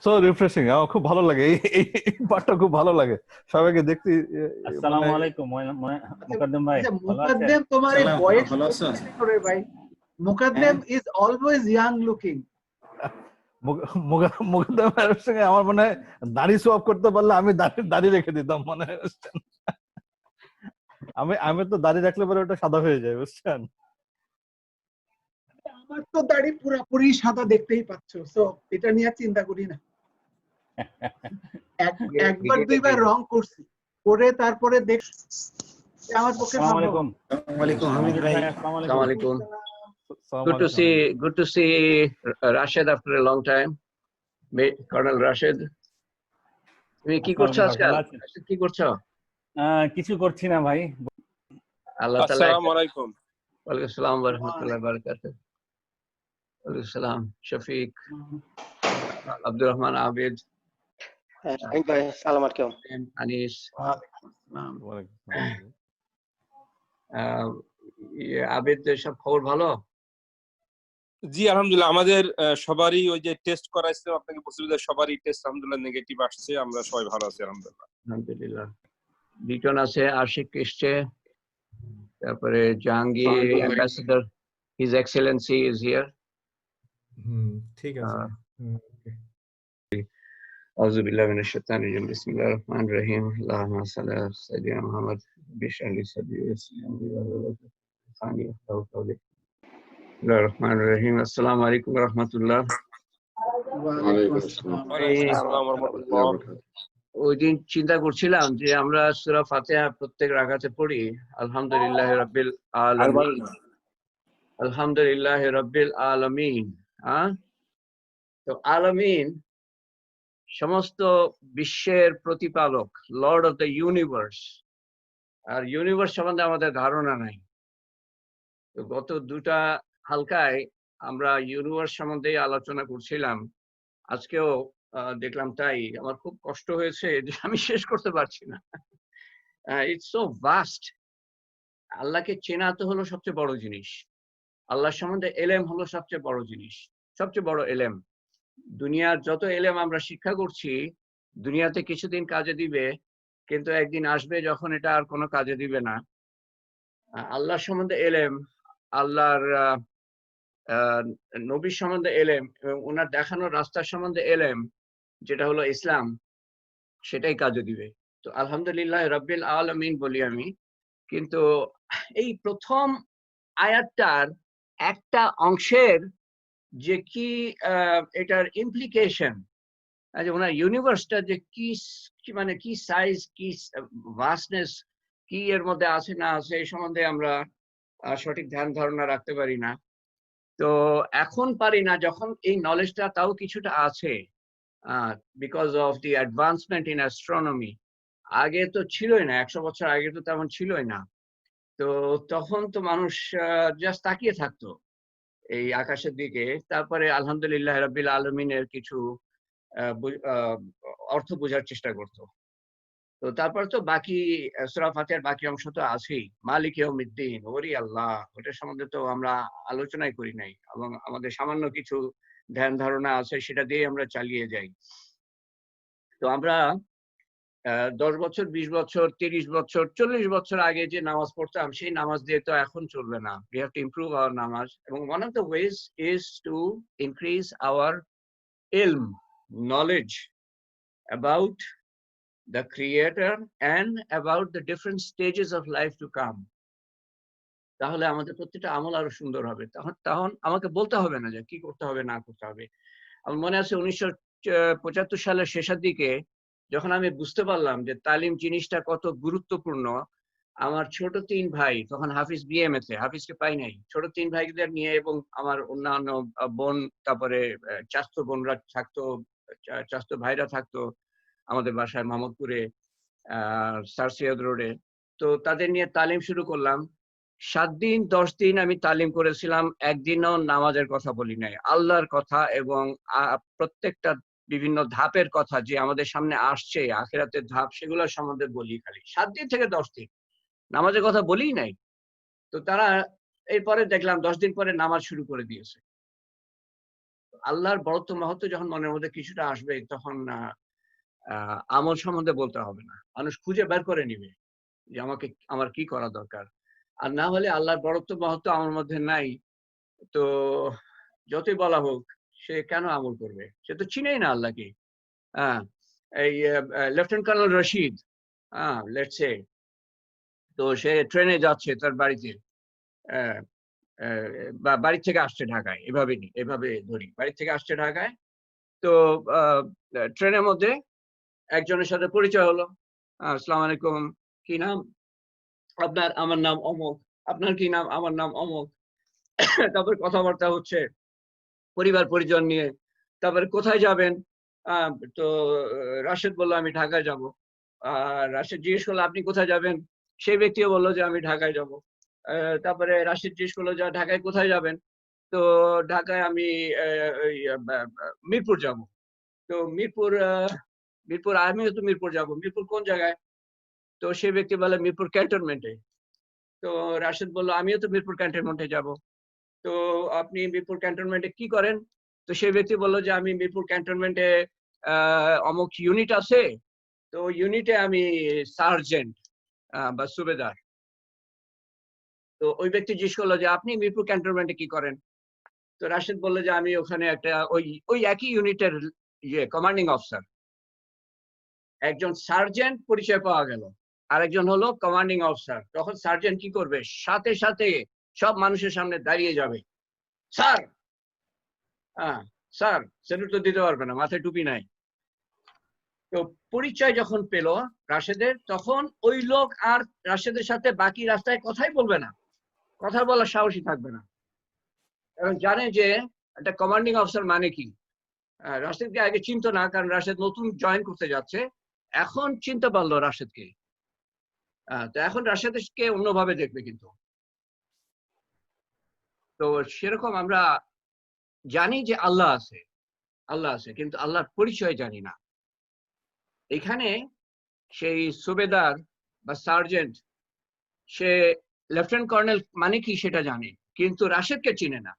So refreshing, আমার খুব ভালো লাগে এই পার্টটা, খুব ভালো লাগে সবাইকে দেখতে। আসসালামু আলাইকুম মুকদ্দম ভাই, ভালো আছেন? মুকদ্দম তোমার এই বয়স করে ভাই, মুকদ্দম ইজ অলওয়েজ ইয়াং লুকিং। মুকদ্দমের সঙ্গে আমার মনে হয় দাড়ি সোয়াপ করতে পারলে আমি দাড়ি রেখে দিতাম মনে হয়, বুঝছেন? আমি তো দাড়ি রাখলে পরে ওটা সাদা হয়ে যায়, বুঝছেন? আমার তো দাড়ি পুরোপুরি সাদা, দেখতেই পাচ্ছো, সো এটা নিয়ে চিন্তা করি না। একবার দুইবার রং করছি, করে তারপরে দেখ আমার পক্ষে আসসালামু সম্ভব। আলাইকুম। Alaikum Hamid bhai. আসসালামু আলাইকুম। Good to see Rashid after a long time. Colonel Rashid. তুমি কি করছো আজকাল? কি করছো? কিছু করছি না ভাই। আল্লাহ তাআলা। আসসালামু আলাইকুম। ওয়ালাইকুম আসসালাম ওয়া রাহমাতুল্লাহি ওয়া বারাকাতুহু। ওয়ালাইকুম আসসালাম শফিক, আব্দুর রহমান আবিদ, হামিদ ভাই আসসালামু আলাইকুম। আনিস। আবিদ, সব খবর ভালো? জি আলহামদুলিল্লাহ, আমাদের সবারই ওই যে টেস্ট করাইছিলাম আপনাকে বলছিল যে সবারই টেস্ট আলহামদুলিল্লাহ নেগেটিভ আসছে, আমরা সবাই ভালো আছি আলহামদুলিল্লাহ। আলহামদুলিল্লাহ। লিটন আছে, আশিক এসছে, তারপরে Jahangir ambassador, his Excellency is here. ঠিক আছে। আউযু বিল্লাহি মিনাশ শাইতানির রাজিম, বিসমিল্লাহির রহমানির রহিম, আল্লাহুম্মা সাল্লি আলা সাইয়্যিদিনা মুহাম্মদ বিশালি সাদরি রহমানির রহিম। আসসালামু আলাইকুম ওয়া রাহমাতুল্লাহ। ওই দিন চিন্তা করছিলাম যে আমরা সূরা ফাতিহা প্রত্যেক রাকাতে পড়ি আলহামদুলিল্লাহি রাব্বিল আলামিন, আলহামদুলিল্লাহি রাব্বিল আলামিন। তো আলামিন সমস্ত বিশ্বের প্রতিপালক, লর্ড অফ দ্য ইউনিভার্স। আর ইউনিভার্স সম্বন্ধে আমাদের ধারণা নাই। তো গত দুটা হালকায় আমরা ইউনিভার্স সম্বন্ধে আলোচনা করছিলাম, আজকেও দেখলাম তাই। আমার খুব কষ্ট হয়েছে যে আমি শেষ করতে পারছি না। It's so vast. আল্লাহকে চেনা তো হলো সবচেয়ে বড় জিনিস, আল্লাহ সম্বন্ধে এলেম হলো সবচেয়ে বড় জিনিস, সবচেয়ে বড় এলেম। দুনিয়ার যত এলেম আমরা শিক্ষা করছি দুনিয়াতে কিছুদিন কাজে দিবে, কিন্তু একদিন আসবে যখন এটা আর কোনো কাজে দিবে না। আল্লাহ সম্বন্ধে এলেম, আল্লাহর নবীর সম্বন্ধে এলেম এবং ওনার দেখানো রাস্তার সম্বন্ধে এলেম, যেটা হলো ইসলাম, সেটাই কাজে দিবে। তো আলহামদুলিল্লাহ রাব্বিল আলামিন বলি আমি, কিন্তু এই প্রথম আয়াতটার একটা অংশের যে কি এটার ইমপ্লিকেশন, ওনার ইউনিভার্সটা যে কি মানে কি সাইজ, কি ভাস্টনেস, কি এর মধ্যে আছে না আছে এই সম্বন্ধে আমরা সঠিক ধ্যান ধারণা রাখতে পারি না। তো এখন পারি না, যখন এই নলেজটা তাও কিছুটা আছে, because of the advancement in astronomy. আগে তো ছিলই না, 100 বছর আগে তো তেমন ছিলই না। তো তখন তো মানুষ জাস্ট তাকিয়ে থাকতো এই আকাশের দিকে, তারপরে আলহামদুলিল্লাহ রাব্বিল আলামিনের কিছু অর্থ বোঝার চেষ্টা করতো। তো তারপর তো বাকি সূরা ফাতিহার বাকি অংশ তো আছেই, মালিক ইয়াউমিদ্দিন, ওরে আল্লাহ, ওটার সম্বন্ধে তো আমরা আলোচনাই করি নাই, এবং আমাদের সামান্য কিছু ধ্যান ধারণা আছে সেটা দিয়ে আমরা চালিয়ে যাই। তো আমরা 10 বছর, 20 বছর, 30 বছর, 40 বছর আগে যে নামাজ পড়তাম সেই নামাজ দিয়ে তো এখন চলবে না। We have to improve our নামাজ, এবং one of the ways is to increase our ilm, knowledge about the creator and about the different stages of life to come. তাহলে আমাদের প্রত্যেকটা আমল আরো সুন্দর হবে। তখন আমাকে বলতে হবে না যে কি করতে হবে না করতে হবে। আমার মনে আছে 1975 সালের শেষের দিকে যখন আমি বুঝতে পারলাম যে তালিম জিনিসটা কত গুরুত্বপূর্ণ, আমার ছোট 3 ভাই, তখন হাফিজ বিএমএ তে, হাফিজকে পাই নাই, ছোট 3 ভাইদের নিয়ে এবং আমার অন্যান্য বোন, তারপরে চাচতো বোনরা থাকতো, চাচতো ভাইরা থাকতো আমাদের বাসায় মোহাম্মদপুরে, স্যার সৈয়দ রোডে। তো তাদের নিয়ে তালিম শুরু করলাম। 7 দিন 10 দিন আমি তালিম করেছিলাম, একদিনও নামাজের কথা বলি নাই, আল্লাহর কথা এবং প্রত্যেকটা বিভিন্ন ধাপের কথা যে আমাদের সামনে আসছে, আখিরাতের ধাপ, সেগুলো সম্বন্ধে বলি খালি। 7 দিন থেকে 10 দিন নামাজের কথা বলি নাই। তো তারা এরপরে দেখলাম 10 দিন পরে নামাজ শুরু করে দিয়েছে। আল্লাহর বড়ত্ব মহত্ব যখন মনের মধ্যে কিছুটা আসবে, তখন আমল সম্বন্ধে বলতে হবে না, মানুষ খুঁজে বের করে নিবে যে আমার কি করা দরকার। আর না হলে আল্লাহর বড়ত্ব মহত্ব আমার মধ্যে নাই, তো যতই বলা হোক সে কেন আমল করবে? সে তো চিনেই না আল্লাহকে। হ্যাঁ, এই lieutenant colonel Rashid, let's say, তো সে ট্রেনে যাচ্ছে তার বাড়িতে, বা বাড়ি থেকে আসছে ঢাকায়, এভাবে ধরি, বাড়ি থেকে আসছে ঢাকায়, তো ট্রেনের মধ্যে একজনের সাথে পরিচয় হলো। আসসালামু আলাইকুম, কি নাম আপনার? আমার নাম অমুক। আপনার কি নাম? আমার নাম অমুক। তারপর কথাবার্তা হচ্ছে পরিবার পরিজন নিয়ে। তারপরে কোথায় যাবেন? তো রাশেদ বললো আমি ঢাকায় যাব। রাশেদ জিজ্ঞেস করলো আপনি কোথায় যাবেন? সেই ব্যক্তিও বললো যে আমি ঢাকায় যাব। তারপরে রাশেদ জিজ্ঞেস করলো যে ঢাকায় কোথায় যাবেন? তো ঢাকায় আমি মিরপুর যাব। তো মিরপুর আমিও তো মিরপুর যাব। মিরপুর কোন জায়গায়? তো সেই ব্যক্তি বলে মিরপুর ক্যান্টনমেন্টে। তো রাশেদ বললো আমিও তো মিরপুর ক্যান্টনমেন্টে যাব। তো আপনি মিরপুর ক্যান্টনমেন্টে কি করেন? তো সেই ব্যক্তি বললো যে আমি মিরপুর ক্যান্টনমেন্টে অমুক ইউনিট আছে, তো ইউনিটে আমি সার্জেন্ট বা সুবেদার। তো ওই ব্যক্তি জিজ্ঞেস করলো যে আপনি মিরপুর ক্যান্টনমেন্টে কি করেন? তো রাশেদ বললো যে আমি ওখানে একটা ওই একই ইউনিটের কমান্ডিং অফিসার। একজন সার্জেন্ট পরিচয় পাওয়া গেল, আরেকজন হলো কমান্ডিং অফিসার। তখন সার্জেন্ট কি করবে? সাথে সাথে সব মানুষের সামনে দাঁড়িয়ে যাবে, স্যার। স্যার স্যালুট তো দিতে পারবে না, মাথায় টুপি নাই। তো পরিচয় যখন পেল রাশেদের, তখন ওই লোক আর রাশেদের সাথে বাকি রাস্তায় কথাই বলবে না, কথা বলার সাহসী থাকবে না, এবং জানে যে একটা কমান্ডিং অফিসার মানে কি। রাশেদকে আগে চিনতো না, কারণ রাশেদ নতুন জয়েন করতে যাচ্ছে। এখন চিনতে পারলো রাশেদকে। তো এখন রাশেদকে অন্যভাবে দেখবে। কিন্তু তো সেরকম আমরা জানি যে আল্লাহ আছে, কিন্তু আল্লাহর পরিচয় জানি না। এখানে সেই সুবেদার বা সার্জেন্ট, সে লেফটেন্যান্ট কর্নেল মানে কি সেটা জানে, কিন্তু রাশেদকে চিনে না।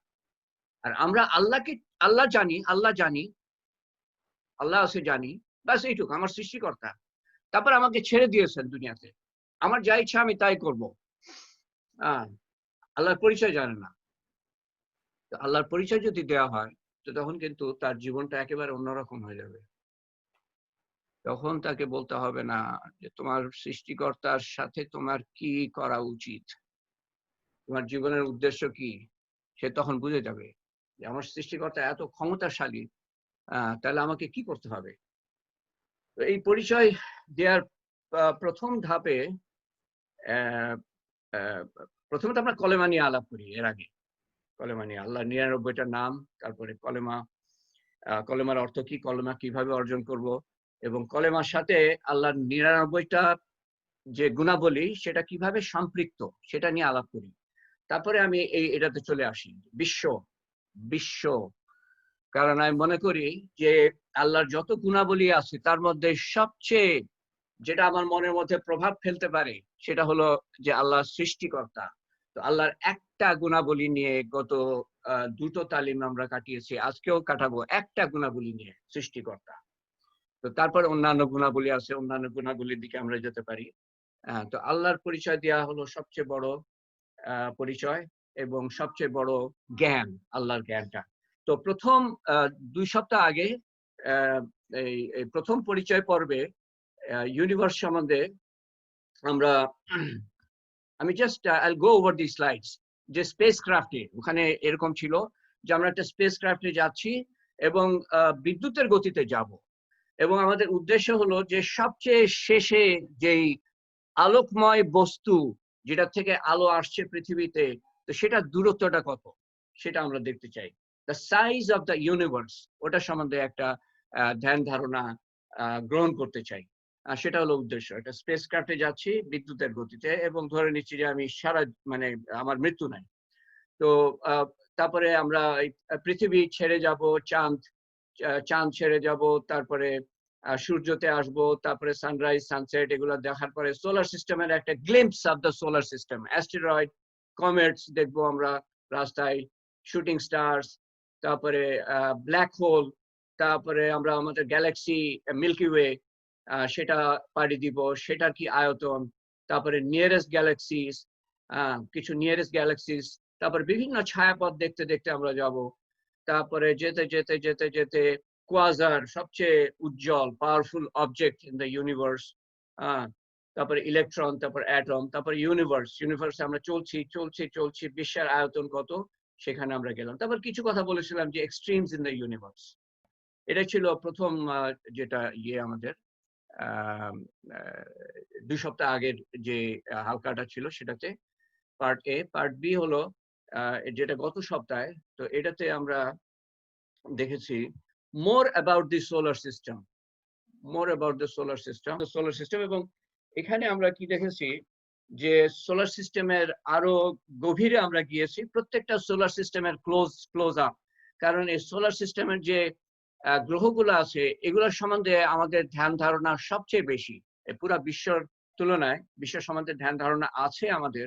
আর আমরা আল্লাহ জানি, আল্লাহ আছে জানি, ব্যাস এইটুকু। আমার সৃষ্টিকর্তা, তারপর আমাকে ছেড়ে দিয়েছেন দুনিয়াতে, আমার যা ইচ্ছা আমি তাই করব। আল্লাহর পরিচয় জানে না। তো আল্লাহর পরিচয় যদি দেওয়া হয়, তো তখন কিন্তু তার জীবনটা একেবারে অন্যরকম হয়ে যাবে। তখন তাকে বলতে হবে না যে তোমার সৃষ্টিকর্তার সাথে তোমার কি করা উচিত, তোমার জীবনের উদ্দেশ্য কি। সে তখন বুঝে যাবে যে আমার সৃষ্টিকর্তা এত ক্ষমতাশালী, তাহলে আমাকে কি করতে হবে। তো এই পরিচয় দেওয়ার প্রথম ধাপে প্রথমে তো আমরা কলেমা নিয়ে আলাপ করি। এর আগে কলেমা নিয়ে, আল্লাহ ৯৯টা নাম, তারপরে কলেমার অর্থ কি, কলেমা কিভাবে অর্জন করব, এবং কলেমার সাথে আল্লাহর ৯৯টা যে গুণাবলী সেটা কিভাবে সম্পৃক্ত, সেটা নিয়ে আলাপ করি। তারপরে আমি এটাতে চলে আসি বিশ্ব, কারণ আমি মনে করি যে আল্লাহর যত গুণাবলী আছে তার মধ্যে সবচেয়ে যেটা আমার মনের মধ্যে প্রভাব ফেলতে পারে সেটা হলো যে আল্লাহ সৃষ্টিকর্তা। তো আল্লাহর একটা গুণাবলী নিয়ে গত দুটো তালিম আমরা কাটিয়েছি, আজকেও কাটাবো একটা গুণাবলী নিয়ে, সৃষ্টিকর্তা। তো তারপর অন্যান্য গুণাবলী আছে, অন্যান্য গুণাবলীর দিকে আমরা যেতে পারি। তো আল্লাহর পরিচয় দেওয়া হলো সবচেয়ে বড় পরিচয় এবং সবচেয়ে বড় জ্ঞান, আল্লাহর জ্ঞানটা। তো প্রথম 2 সপ্তাহ আগে এই প্রথম পরিচয় পর্বে ইউনিভার্স সম্বন্ধে আমরা আমি জাস্ট আইল গো ওভার দি স্লাইডস। যে স্পেস ক্রাফটে, ওখানে এরকম ছিল যে আমরা একটা স্পেস ক্রাফটে যাচ্ছি এবং বিদ্যুতের গতিতে যাব, এবং আমাদের উদ্দেশ্য হলো যে সবচেয়ে শেষে যেই আলোকময় বস্তু যেটা থেকে আলো আসছে পৃথিবীতে, তো সেটা দূরত্বটা কত সেটা আমরা দেখতে চাই। The size of the universe, ওটা সম্বন্ধে একটা ধ্যান ধারণা গ্রহণ করতে চাই। সেটা হলো উদ্দেশ্য। একটা স্পেস ক্রাফটে যাচ্ছি বিদ্যুতের গতিতে, এবং ধরে নিচ্ছি যে আমি আমার মৃত্যু নাই। তো তারপরে আমরা পৃথিবী ছেড়ে যাব, চাঁদ ছেড়ে যাব, তারপরে সূর্যতে আসবো, তারপরে সানরাইজ সানসেট এগুলো দেখার পরে সোলার সিস্টেমের একটা glimpse of the solar system, asteroid, comets দেখবো আমরা রাস্তায়, শুটিং স্টারস, তারপরে ব্ল্যাক হোল, তারপরে আমরা আমাদের গ্যালাক্সি মিল্কি ওয়ে সেটা পাড়ি দিব, সেটার কি আয়তন, তারপরে নিয়ারেস্ট গ্যালাক্সিস, কিছু নিয়ারেস্ট গ্যালাক্সিস, তারপরে বিভিন্ন ছায়াপথ দেখতে দেখতে আমরা যাব। তারপরে যেতে যেতে যেতে যেতে কোয়াজার, সবচেয়ে উজ্জ্বল powerful object in the universe, তারপরে ইলেকট্রন, তারপর অ্যাটম, তারপরে ইউনিভার্সে আমরা চলছি চলছি চলছি, বিশ্বের আয়তন কত সেখানে আমরা গেলাম। তারপর কিছু কথা বলেছিলাম যে এক্সট্রিমস ইন দ্য ইউনিভার্স। এটা ছিল প্রথম যেটা আমাদের 2 সপ্তাহ আগের যে হালকাটা ছিল সেটাতে পার্ট এ। পার্ট বি হলো যেটা গত সপ্তাহে, তো এটাতে আমরা দেখেছি more about the solar system, solar system. এবং এখানে আমরা কি দেখেছি যে সোলার সিস্টেমের আরো গভীরে আমরা গিয়েছি, প্রত্যেকটা সোলার সিস্টেমের ক্লোজ আপ। কারণ এই সোলার সিস্টেমের যে গ্রহগুলো আছে এগুলোর সম্বন্ধে আমাদের ধ্যান ধারণা সবচেয়ে বেশি। পুরা বিশ্বর তুলনায় বিশ্ব সম্বন্ধে ধ্যান ধারণা আছে আমাদের,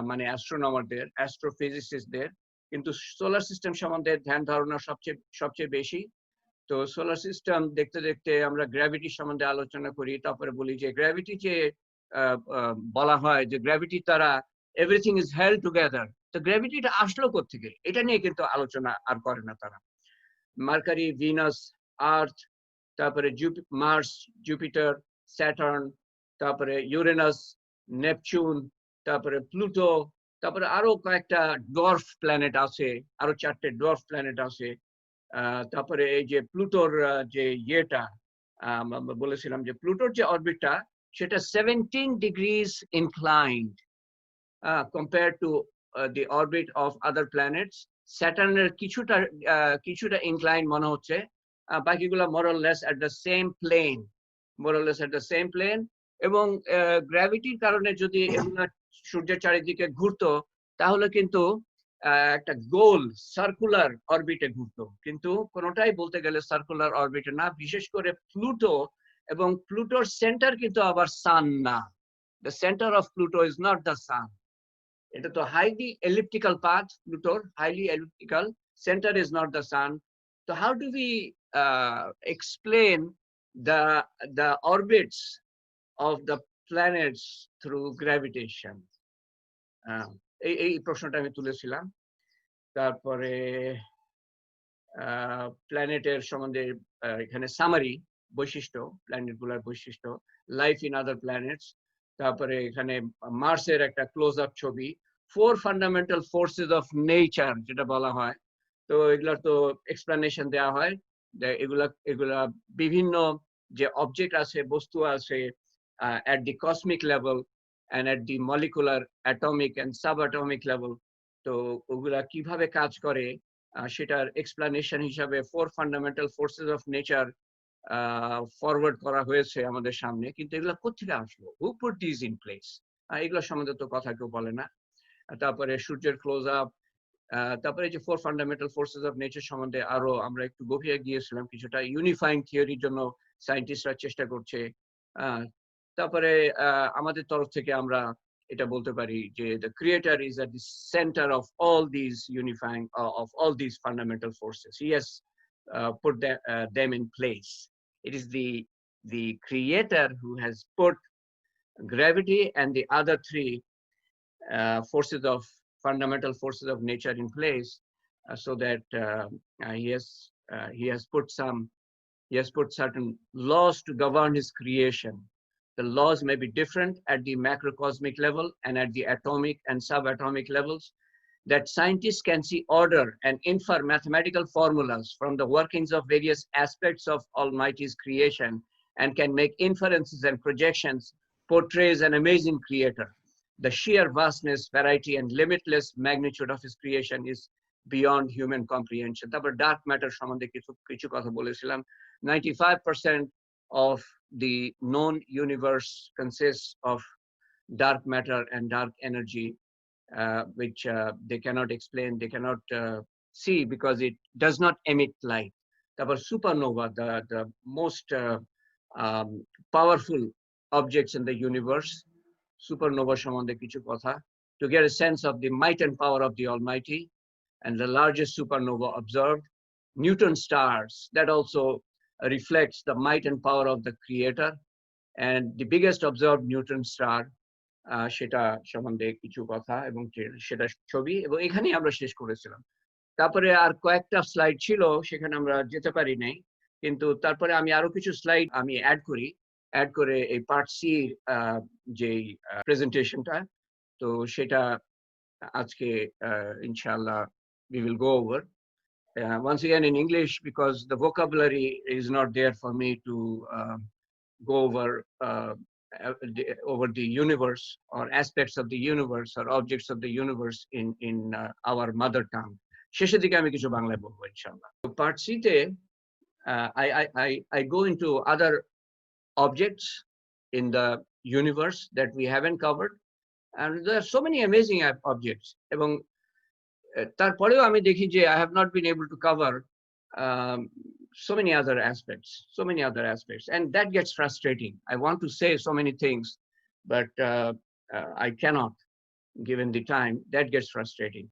মানে অ্যাস্ট্রোনমারদের, অ্যাস্ট্রোফিজিসিস্টদের, কিন্তু সোলার সিস্টেম সম্বন্ধে ধ্যান ধারণা সবচেয়ে বেশি। তো সোলার সিস্টেম দেখতে দেখতে আমরা গ্র্যাভিটি সম্বন্ধে আলোচনা করি, তারপরে বলি যে গ্র্যাভিটি যে বলা হয় যে গ্র্যাভিটি দ্বারা এভরিথিং ইজ হেল্ড টুগেদার, তো গ্র্যাভিটিটা আসলো কোত্থেকে এটা নিয়ে কিন্তু আলোচনা আর করে না তারা। মার্কারি, ভিনাস, আর্থ, তারপরে মার্স, জুপিটার, স্যাটার্ন, তারপরে ইউরেনাস, নেপচুন, তারপরে প্লুটো, তারপরে আরো কয়েকটা ডোয়ার্ফ প্ল্যানেট আছে, আরো 4টে ডোয়ার্ফ প্ল্যানেট আছে। তারপরে এই যে প্লুটোর যে বলেছিলাম যে প্লুটোর যে অরবিটটা সেটা 17 degrees inclined compared to the orbit of other planets. স্যাটার্নের কিছুটা ইনক্লাইন মনে হচ্ছে, বাকিগুলো more or less at the same plane, এবং গ্র্যাভিটির কারণে যদি এগুলা সূর্যের চারিদিকে ঘুরতো তাহলে কিন্তু একটা গোল সার্কুলার অরবিটে ঘুরতো, কিন্তু কোনোটাই বলতে গেলে সার্কুলার অরবিটে না, বিশেষ করে প্লুটো। এবং প্লুটোর সেন্টার কিন্তু আবার সান না, the centre of Pluto is not the sun. এটা তো হাইলি এলিপ্টিক্যাল পাথ, প্লুটোর highly elliptical, centre is not the sun. তো how do we explain the orbits of the planets through gravitation? এই প্রশ্নটা আমি তুলেছিলাম। তারপরে প্ল্যানেটের সম্বন্ধে এখানে সামারি, বৈশিষ্ট্য, প্ল্যানেট গুলার বৈশিষ্ট্য, লাইফ ইন আদার প্ল্যানেটস। তারপরে এখানে মার্সের একটা ক্লোজ আপ ছবি, 4 ফান্ডামেন্টাল ফোর্সেস অফ নেচার যেটা বলা হয়। তো এগুলার তো এক্সপ্লেনেশন দেওয়া হয়, এগুলা বিভিন্ন যে অবজেক্ট আছে, বস্তু আছে at the cosmic level and at the molecular, atomic and subatomic level, তো ওগুলা কিভাবে কাজ করে সেটার এক্সপ্লেনেশন হিসাবে 4 fundamental forces of nature forward করা হয়েছে আমাদের সামনে। কিন্তু এগুলা কোত্থেকে আসলো, হু পুট দিস ইন প্লেস, এগুলোর সম্বন্ধে তো কথা কেউ বলে না। তারপরে সূর্যের ক্লোজ আপ, তারপরে যে 4 ফান্ডামেন্টাল ফোর্সেস অফ নেচার সম্বন্ধে আরো আমরা একটু গভীরে গিয়েছিলাম, কিছুটা ইউনিফাইং থিওরির জন্য সায়েন্টিস্টরা চেষ্টা করছে। তারপরে আমাদের তরফ থেকে আমরা এটা বলতে পারি যে the creator is at the center of all these unifying of all these fundamental forces. He has put them in place. It is the creator who has put gravity and the other 3 forces of fundamental forces of nature in place, so that he has put certain laws to govern his creation. The laws may be different at the macrocosmic level and at the atomic and subatomic levels, that scientists can see order and infer mathematical formulas from the workings of various aspects of Almighty's creation, and can make inferences and projections, portrays an amazing creator. The sheer vastness, variety, and limitless magnitude of his creation is beyond human comprehension. তারপর dark matter সম্বন্ধে কিছু কথা বলেছিলাম। 95% of the known universe consists of dark matter and dark energy, which they cannot explain, they cannot see because it does not emit light. তারপর supernova, the most powerful objects in the universe, supernova সম্বন্ধে কিছু কথা, to get a sense of the might and power of the Almighty. And the largest supernova observed neutron stars that also reflects the might and power of the creator, and the biggest observed neutron star, সেটা সম্বন্ধে কিছু কথা এবং সেটা ছবি, এবং এখানেই আমরা শেষ করেছিলাম। তারপরে আর কয়েকটা স্লাইড ছিল, সেখানে আমরা যেতে পারি নাই, কিন্তু তারপরে আমি আরো কিছু স্লাইড আমি অ্যাড করে এই পার্ট সি যে প্রেজেন্টেশনটা, তো সেটা আজকে ইনশাআল্লাহ we will go over once again in English, because the vocabulary is not there for me to go over the universe or aspects of the universe or objects of the universe in our mother tongue. শেষের দিকে আমি কিছু বাংলায় বলবো ইনশাআল্লাহ। Part C তে I go into other objects in the universe that we haven't covered, and there are so many amazing objects, এবং তারপরেও আমি দেখি যে I have not been able to cover so many other aspects, and that gets frustrating. I want to say so many things, but I cannot given the time. That gets frustrating,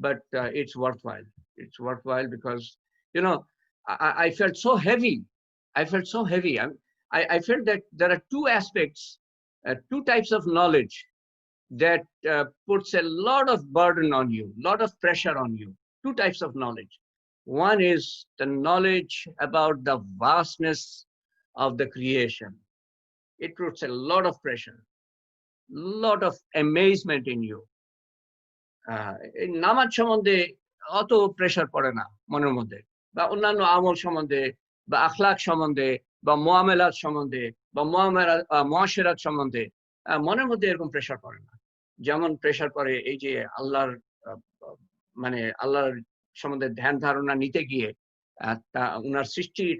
but it's worthwhile because, you know, I felt so heavy. I felt that there are two aspects, two types of knowledge that puts a lot of burden on you, lot of pressure on you. Two types of knowledge. One is the knowledge about the vastness of the creation. It puts a lot of pressure, lot of amazement in you. নামাজ সম্বন্ধে অত pressure পড়ে না মনের মধ্যে, বা অন্যান্য আমল সম্বন্ধে, বা আখলাক সম্বন্ধে, বা মুআমালাত সম্বন্ধে, বা মুআশিরাত সম্বন্ধে মনের মধ্যে এরকম প্রেশার পড়ে না। যেমন প্রেশার পড়ে এই যে আল্লাহর আল্লাহর সম্বন্ধে ধ্যান ধারণা নিতে গিয়ে, উনার সৃষ্টির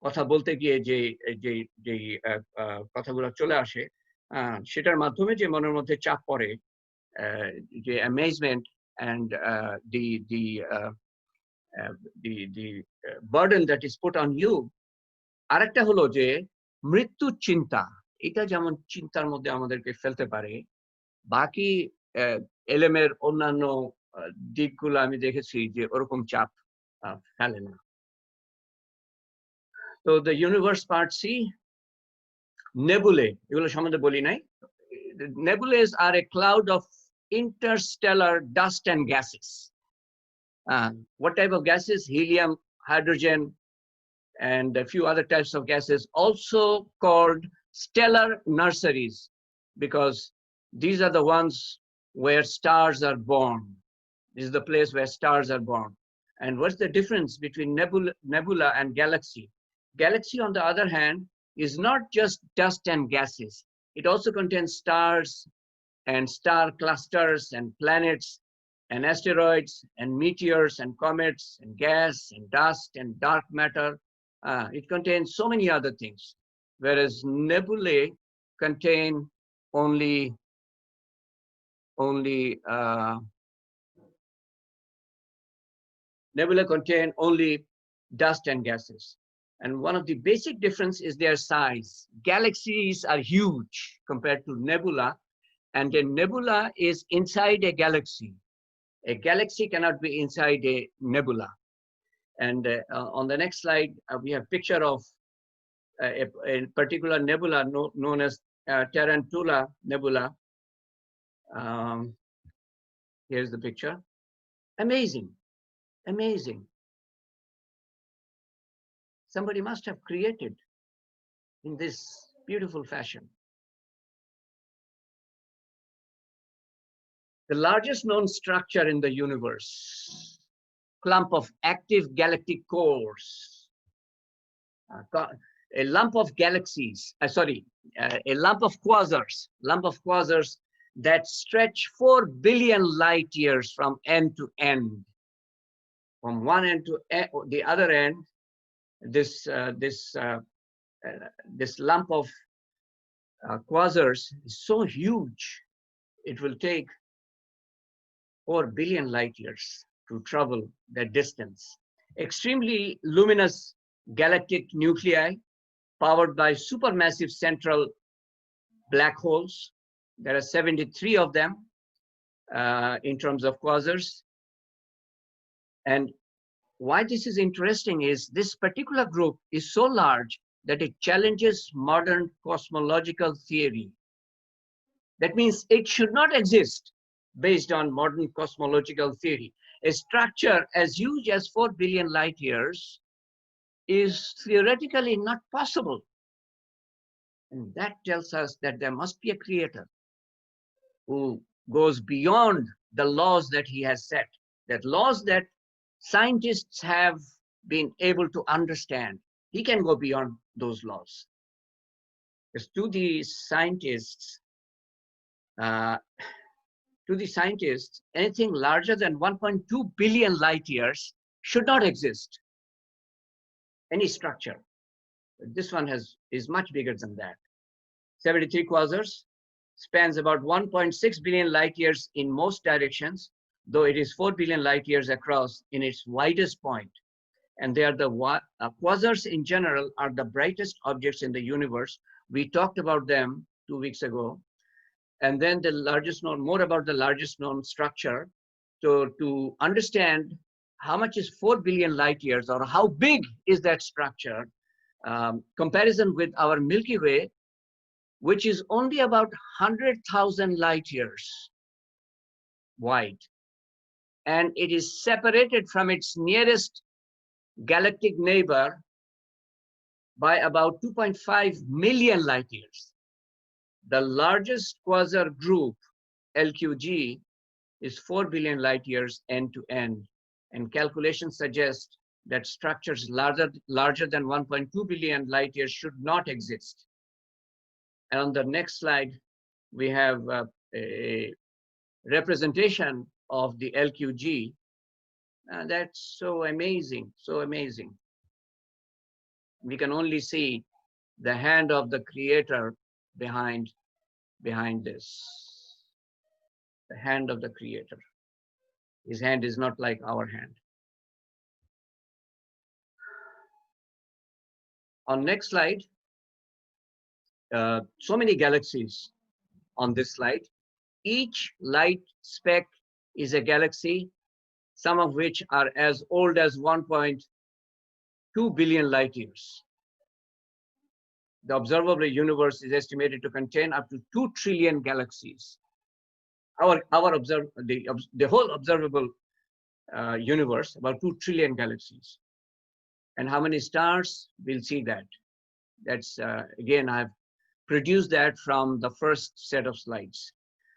কথা বলতে গিয়ে যে কথাগুলো চলে আসে, সেটার মাধ্যমে যে মনের মধ্যে চাপ পড়ে, the amazement and the burden that is put on you. আরেকটা হলো যে মৃত্যু চিন্তা, এটা যেমন চিন্তার মধ্যে আমাদেরকে ফেলতে পারে, বাকি এলেমের অন্যান্য দিকগুলো আমি দেখেছি যে ওরকম চাপ ফেলে না। তো the universe part C, nebulae, এগুলো সম্বন্ধে বলি নাই। Nebulae are a cloud of interstellar dust and gases. What type of gases? Helium, hydrogen, and a few other types of gases, also called stellar nurseries, because these are the ones where stars are born. This is the place where stars are born. And what's the difference between nebula and galaxy? Galaxy, on the other hand, is not just dust and gases. It also contains stars and star clusters and planets and asteroids and meteors and comets and gas and dust and dark matter. It contains so many other things, whereas nebulae contain only dust and gases. And one of the basic difference is their size. Galaxies are huge compared to nebula, and a nebula is inside a galaxy. A galaxy cannot be inside a nebula. And on the next slide, we have a picture of a particular nebula known as Tarantula Nebula. Here's the picture. Amazing. Somebody must have created in this beautiful fashion. The largest known structure in the universe, clump of active galactic cores, a lump of galaxies, a lump of quasars that stretch 4 billion light years from end to end. From one end to the other end, this lump of quasars is so huge, it will take 4 billion light years to travel that distance. Extremely luminous galactic nuclei powered by supermassive central black holes. There are 73 of them in terms of quasars. And why this is interesting is this particular group is so large that it challenges modern cosmological theory. That means it should not exist based on modern cosmological theory. A structure as huge as 4 billion light years is theoretically not possible. And that tells us that there must be a creator who goes beyond the laws that he has set, that laws that scientists have been able to understand. He can go beyond those laws. Because to the scientists, anything larger than 1.2 billion light years should not exist. Any structure. This one is much bigger than that. 73 quasars spans about 1.6 billion light years in most directions, though it is 4 billion light years across in its widest point. And they are the quasars in general are the brightest objects in the universe. We talked about them 2 weeks ago. And then the largest known, more about the largest known structure. So to understand how much is 4 billion light years or how big is that structure, comparison with our Milky Way, which is only about 100,000 light years wide. And it is separated from its nearest galactic neighbor by about 2.5 million light years. The largest quasar group, LQG, is 4 billion light years end to end. And calculations suggest that structures larger than 1.2 billion light years should not exist. And on the next slide, we have a representation of the LQG. That's so amazing, so amazing. We can only see the hand of the creator behind this. The hand of the creator. His hand is not like our hand. On next slide, so many galaxies on this slide. Each light speck is a galaxy, some of which are as old as 1.2 billion light years. The observable universe is estimated to contain up to 2 trillion galaxies. The whole observable universe, about 2 trillion galaxies. And how many stars? We'll see that. That's, again, I've produced that from the first set of slides.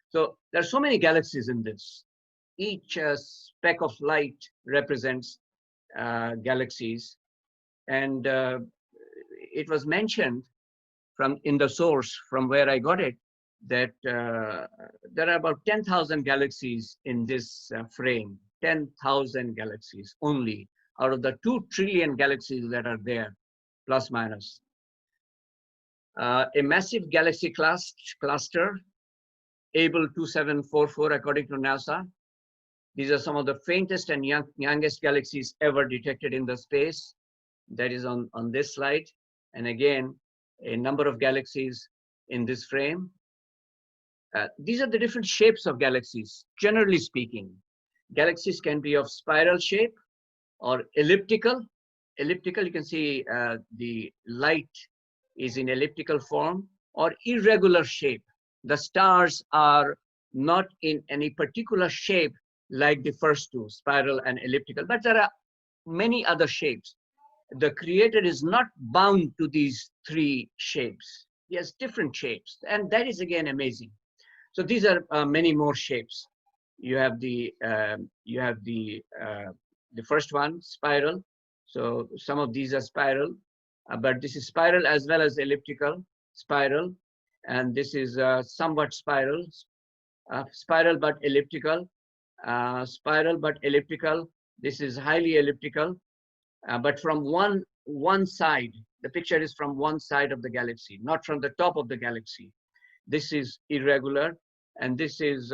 So there are so many galaxies in this. Each speck of light represents galaxies. And it was mentioned in the source from where I got it, that there are about 10,000 galaxies in this frame, 10,000 galaxies only out of the 2 trillion galaxies that are there, plus minus. A massive galaxy cluster, Able 2744, according to NASA. These are some of the faintest and youngest galaxies ever detected in the space. That is on this slide. And again, a number of galaxies in this frame. These are the different shapes of galaxies, generally speaking. Galaxies can be of spiral shape or elliptical. Elliptical, you can see the light is in elliptical form, or irregular shape. The stars are not in any particular shape like the first two, spiral and elliptical, but there are many other shapes. The creator is not bound to these 3 shapes. He has different shapes, and that is again amazing. So these are many more shapes. You have the first one, spiral. So some of these are spiral, but this is spiral as well as elliptical, spiral, and this is somewhat spiral, spiral but elliptical, spiral but elliptical. This is highly elliptical, but from one side. The picture is from one side of the galaxy, not from the top of the galaxy. This is irregular, and this is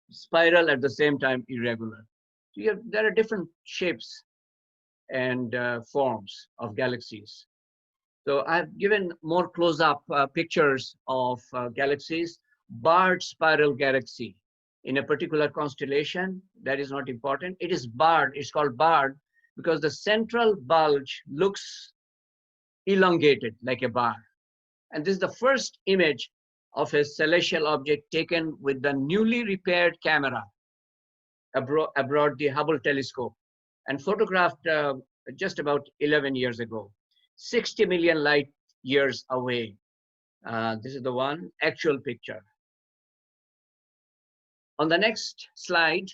spiral at the same time irregular. So there are different shapes and forms of galaxies. So I've given more close-up pictures of galaxies. Barred spiral galaxy. in a particular constellation. That is not important. It is barred. It's called barred because the central bulge looks elongated like a bar. And this is the first image of a celestial object taken with the newly repaired camera aboard the Hubble telescope and photographed just about 11 years ago, 60 million light years away. This is the one actual picture. On the next slide,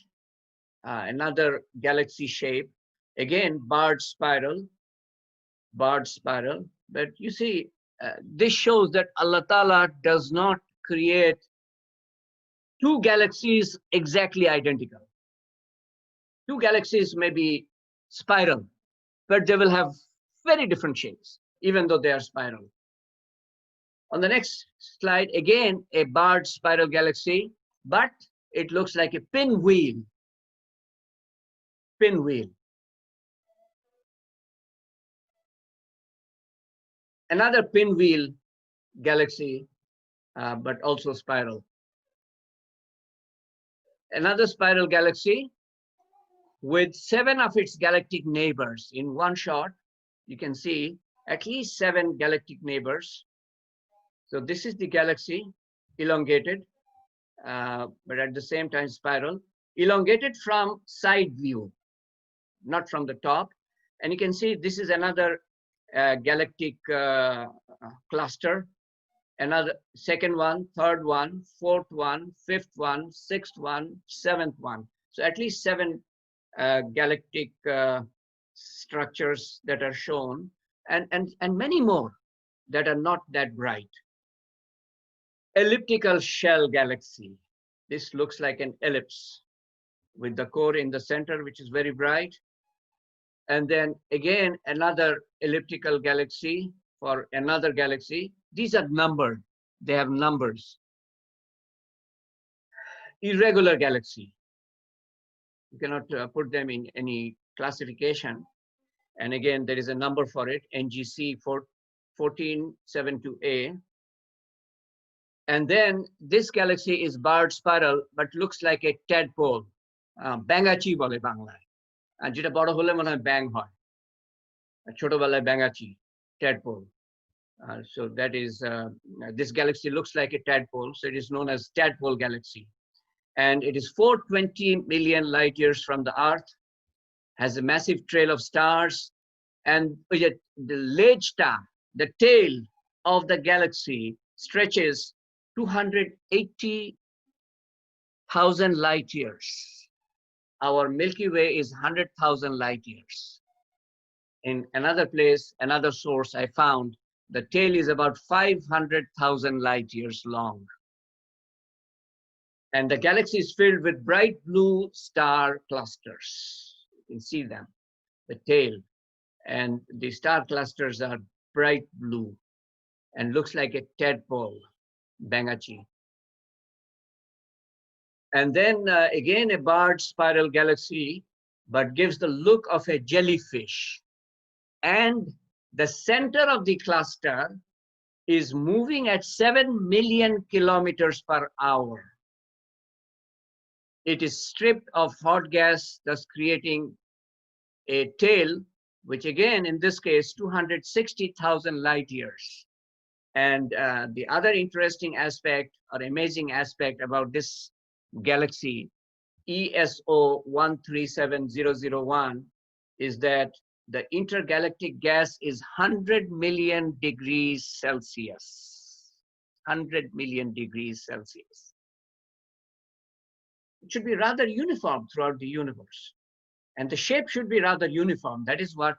another galaxy shape, again barred spiral, but you see, this shows that Allah Ta'ala does not create two galaxies exactly identical. Two galaxies may be spiral, but they will have very different shapes, even though they are spiral. On the next slide, again, a barred spiral galaxy, but it looks like a pinwheel. Pinwheel. Another pinwheel galaxy, but also spiral. Another spiral galaxy with 7 of its galactic neighbors. In one shot, you can see at least 7 galactic neighbors. So this is the galaxy, elongated, but at the same time spiral, elongated from side view, not from the top. And you can see this is another galactic cluster, another second one, third one, fourth one, fifth one, sixth one, seventh one. So at least 7 galactic structures that are shown, and many more that are not that bright. Elliptical shell galaxy. This looks like an ellipse with the core in the center, which is very bright. And then again, another elliptical galaxy for another galaxy. These are numbered. They have numbers. Irregular galaxy. You cannot put them in any classification. And again, there is a number for it, NGC 1472A. And then this galaxy is barred spiral, but looks like a tadpole. Bangachi bole banglaয়. আর যেটা বড় হলে মনে হয় ব্যাং হয়, ছোটবেলায় ব্যাঙাচি, tadpole. So that is, this galaxy looks like a tadpole, so it is known as tadpole galaxy. And it is 420 million light years from the Earth, has a massive trail of stars, and the Lejta, the tail of the galaxy, stretches 280,000 light years. Our Milky Way is 100,000 light years. In another place, another source I found, the tail is about 500,000 light years long. And the galaxy is filled with bright blue star clusters. You can see them, the tail. And the star clusters are bright blue and looks like a tadpole, Bangachi. And then again, a barred spiral galaxy, but gives the look of a jellyfish. And the center of the cluster is moving at 7 million kilometers per hour. It is stripped of hot gas, thus creating a tail, which again, in this case, 260,000 light years. And the other interesting aspect or amazing aspect about this galaxy, ESO 137001, is that the intergalactic gas is 100 million degrees Celsius. 100 million degrees Celsius. It should be rather uniform throughout the universe. And the shape should be rather uniform. That is what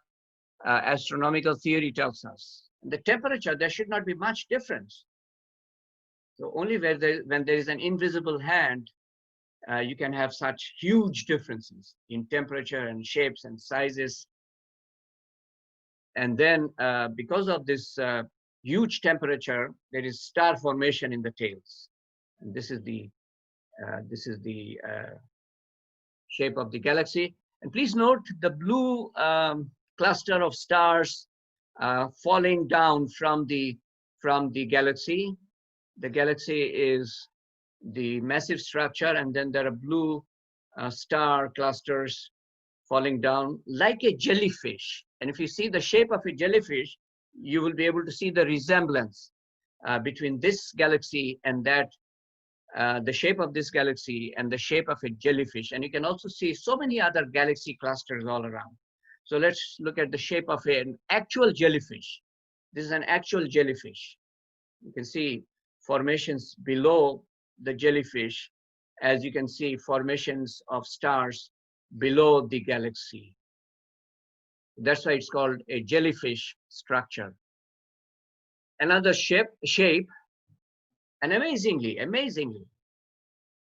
astronomical theory tells us. And the temperature, there should not be much difference. So only when there is an invisible hand, you can have such huge differences in temperature and shapes and sizes. And then because of this huge temperature, there is star formation in the tails. And this is the shape of the galaxy. And please note the blue cluster of stars falling down from the galaxy. The galaxy is the massive structure, and then there are blue star clusters falling down like a jellyfish. And if you see the shape of a jellyfish, you will be able to see the resemblance between this galaxy and that, the shape of this galaxy and the shape of a jellyfish. And you can also see so many other galaxy clusters all around. So let's look at the shape of an actual jellyfish. This is an actual jellyfish. You can see formations below the jellyfish, as you can see formations of stars below the galaxy. That's why it's called a jellyfish structure. Another shape, and amazingly,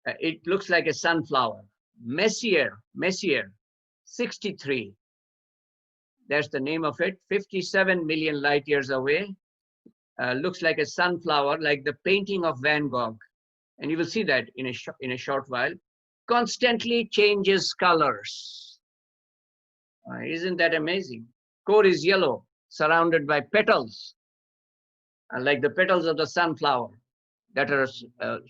it looks like a sunflower. Messier 63. That's the name of it. 57 million light years away. Looks like a sunflower, like the painting of Van Gogh. And you will see that in a short while. Constantly changes colors. Isn't that amazing? Core is yellow, surrounded by petals, like the petals of the sunflower, that are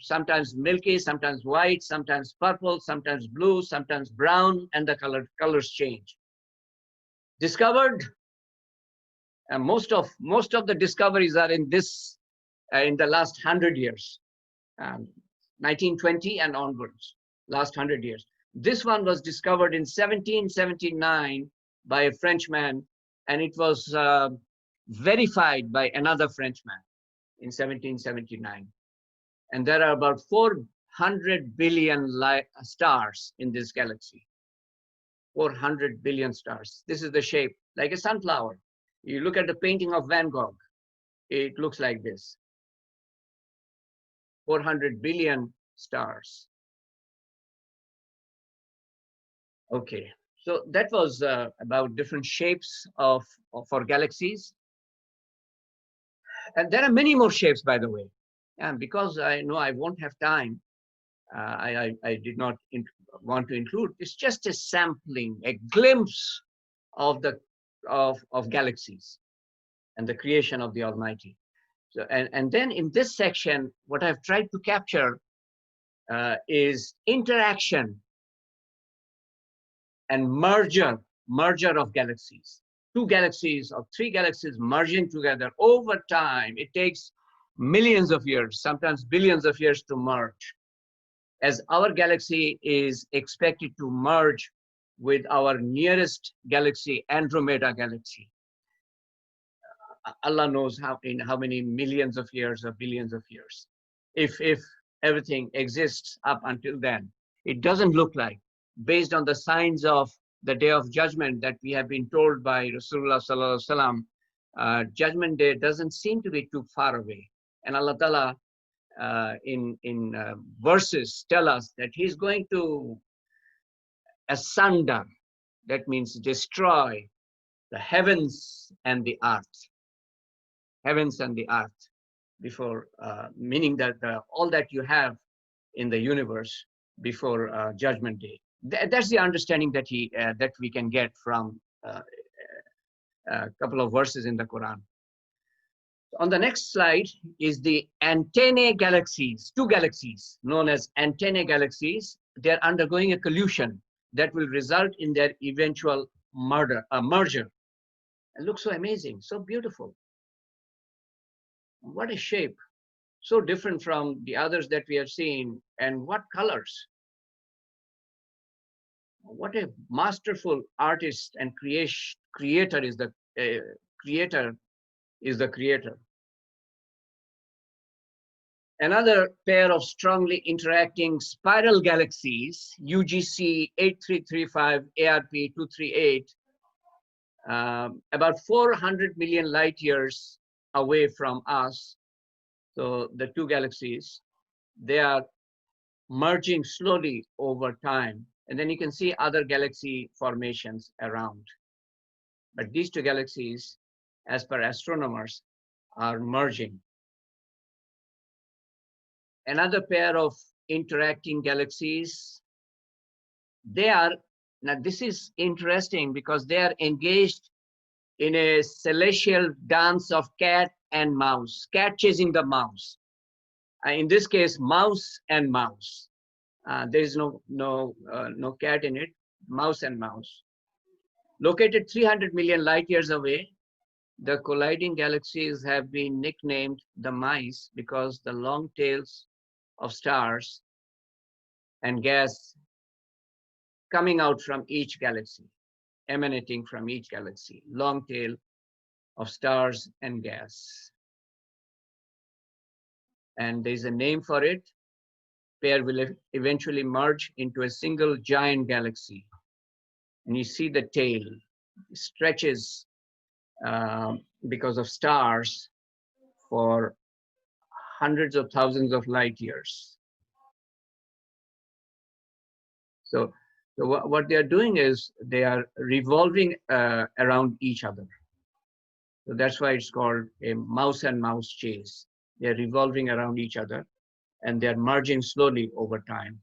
sometimes milky, sometimes white, sometimes purple, sometimes blue, sometimes brown, and the colors change. Discovered, and most of the discoveries are in this, in the last 100 years, 1920 and onwards, last 100 years. This one was discovered in 1779 by a Frenchman, and it was verified by another Frenchman in 1779. And there are about 400 billion stars in this galaxy. 400 billion stars. This is the shape, like a sunflower. You look at the painting of Van Gogh, it looks like this. 400 billion stars. Okay, so that was about different shapes for galaxies. And there are many more shapes, by the way. And because I know I won't have time, I did not want to include. It's just a sampling, a glimpse of the of galaxies and the creation of the Almighty. So and then in this section, what I've tried to capture is interaction and merger of galaxies. Two galaxies or three galaxies merging together over time. It takes millions of years, sometimes billions of years to merge. As our galaxy is expected to merge with our nearest galaxy, Andromeda galaxy. Allah knows in how many millions of years or billions of years. If everything exists up until then, it doesn't look like, based on the signs of the Day of Judgment that we have been told by Rasulullah Sallallahu Alaihi Wasallam, Judgment Day doesn't seem to be too far away. And Allah Ta'ala in verses tell us that He's going to asunder, that means destroy, the heavens and the earth. Heavens and the earth, before, meaning that all that you have in the universe before Judgment Day. That's the understanding that that we can get from a couple of verses in the Quran. On the next slide is the antennae galaxies, two galaxies known as antennae galaxies. They're undergoing a collision that will result in their eventual merger. It looks so amazing, so beautiful. What a shape, so different from the others that we have seen, and what colors. What a masterful artist and creator is the creator. Another pair of strongly interacting spiral galaxies, UGC 8335, ARP 238, about 400 million light years away from us. So the two galaxies, they are merging slowly over time. And then you can see other galaxy formations around. But these two galaxies, as per astronomers, are merging. Another pair of interacting galaxies, now this is interesting because they are engaged in a celestial dance of cat and mouse, cat chasing the mouse. In this case, mouse and mouse. There is no cat in it. Mouse and mouse. Located 300 million light years away, the colliding galaxies have been nicknamed the mice because the long tails of stars and gas coming out from each galaxy, emanating from each galaxy, long tail of stars and gas. And there's a name for it. Pair will eventually merge into a single giant galaxy. And you see the tail stretches because of stars for hundreds of thousands of light years. So what they are doing is they are revolving around each other. So that's why it's called a mouse and mouse chase. They're revolving around each other and they're merging slowly over time.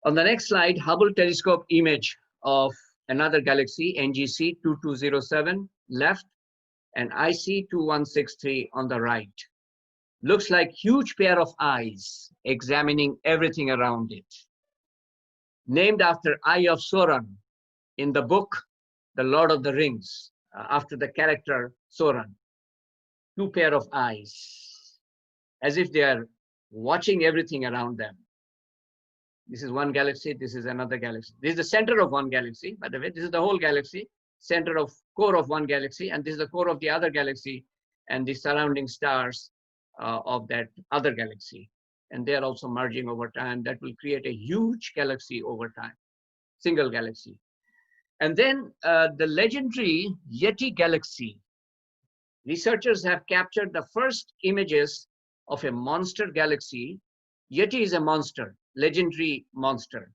On the next slide, Hubble telescope image of another galaxy, NGC 2207 left and IC 2163 on the right. Looks like huge pair of eyes examining everything around it. Named after Eye of Sauron in the book, The Lord of the Rings, after the character Sauron. Two pair of eyes, as if they are watching everything around them. This is one galaxy, this is another galaxy. This is the center of one galaxy, by the way. This is the whole galaxy, center of core of one galaxy, and this is the core of the other galaxy, and the surrounding stars of that other galaxy. And they are also merging over time. That will create a huge galaxy over time, single galaxy. And then the legendary Yeti galaxy. Researchers have captured the first images of a monster galaxy. Yeti is a monster, legendary monster,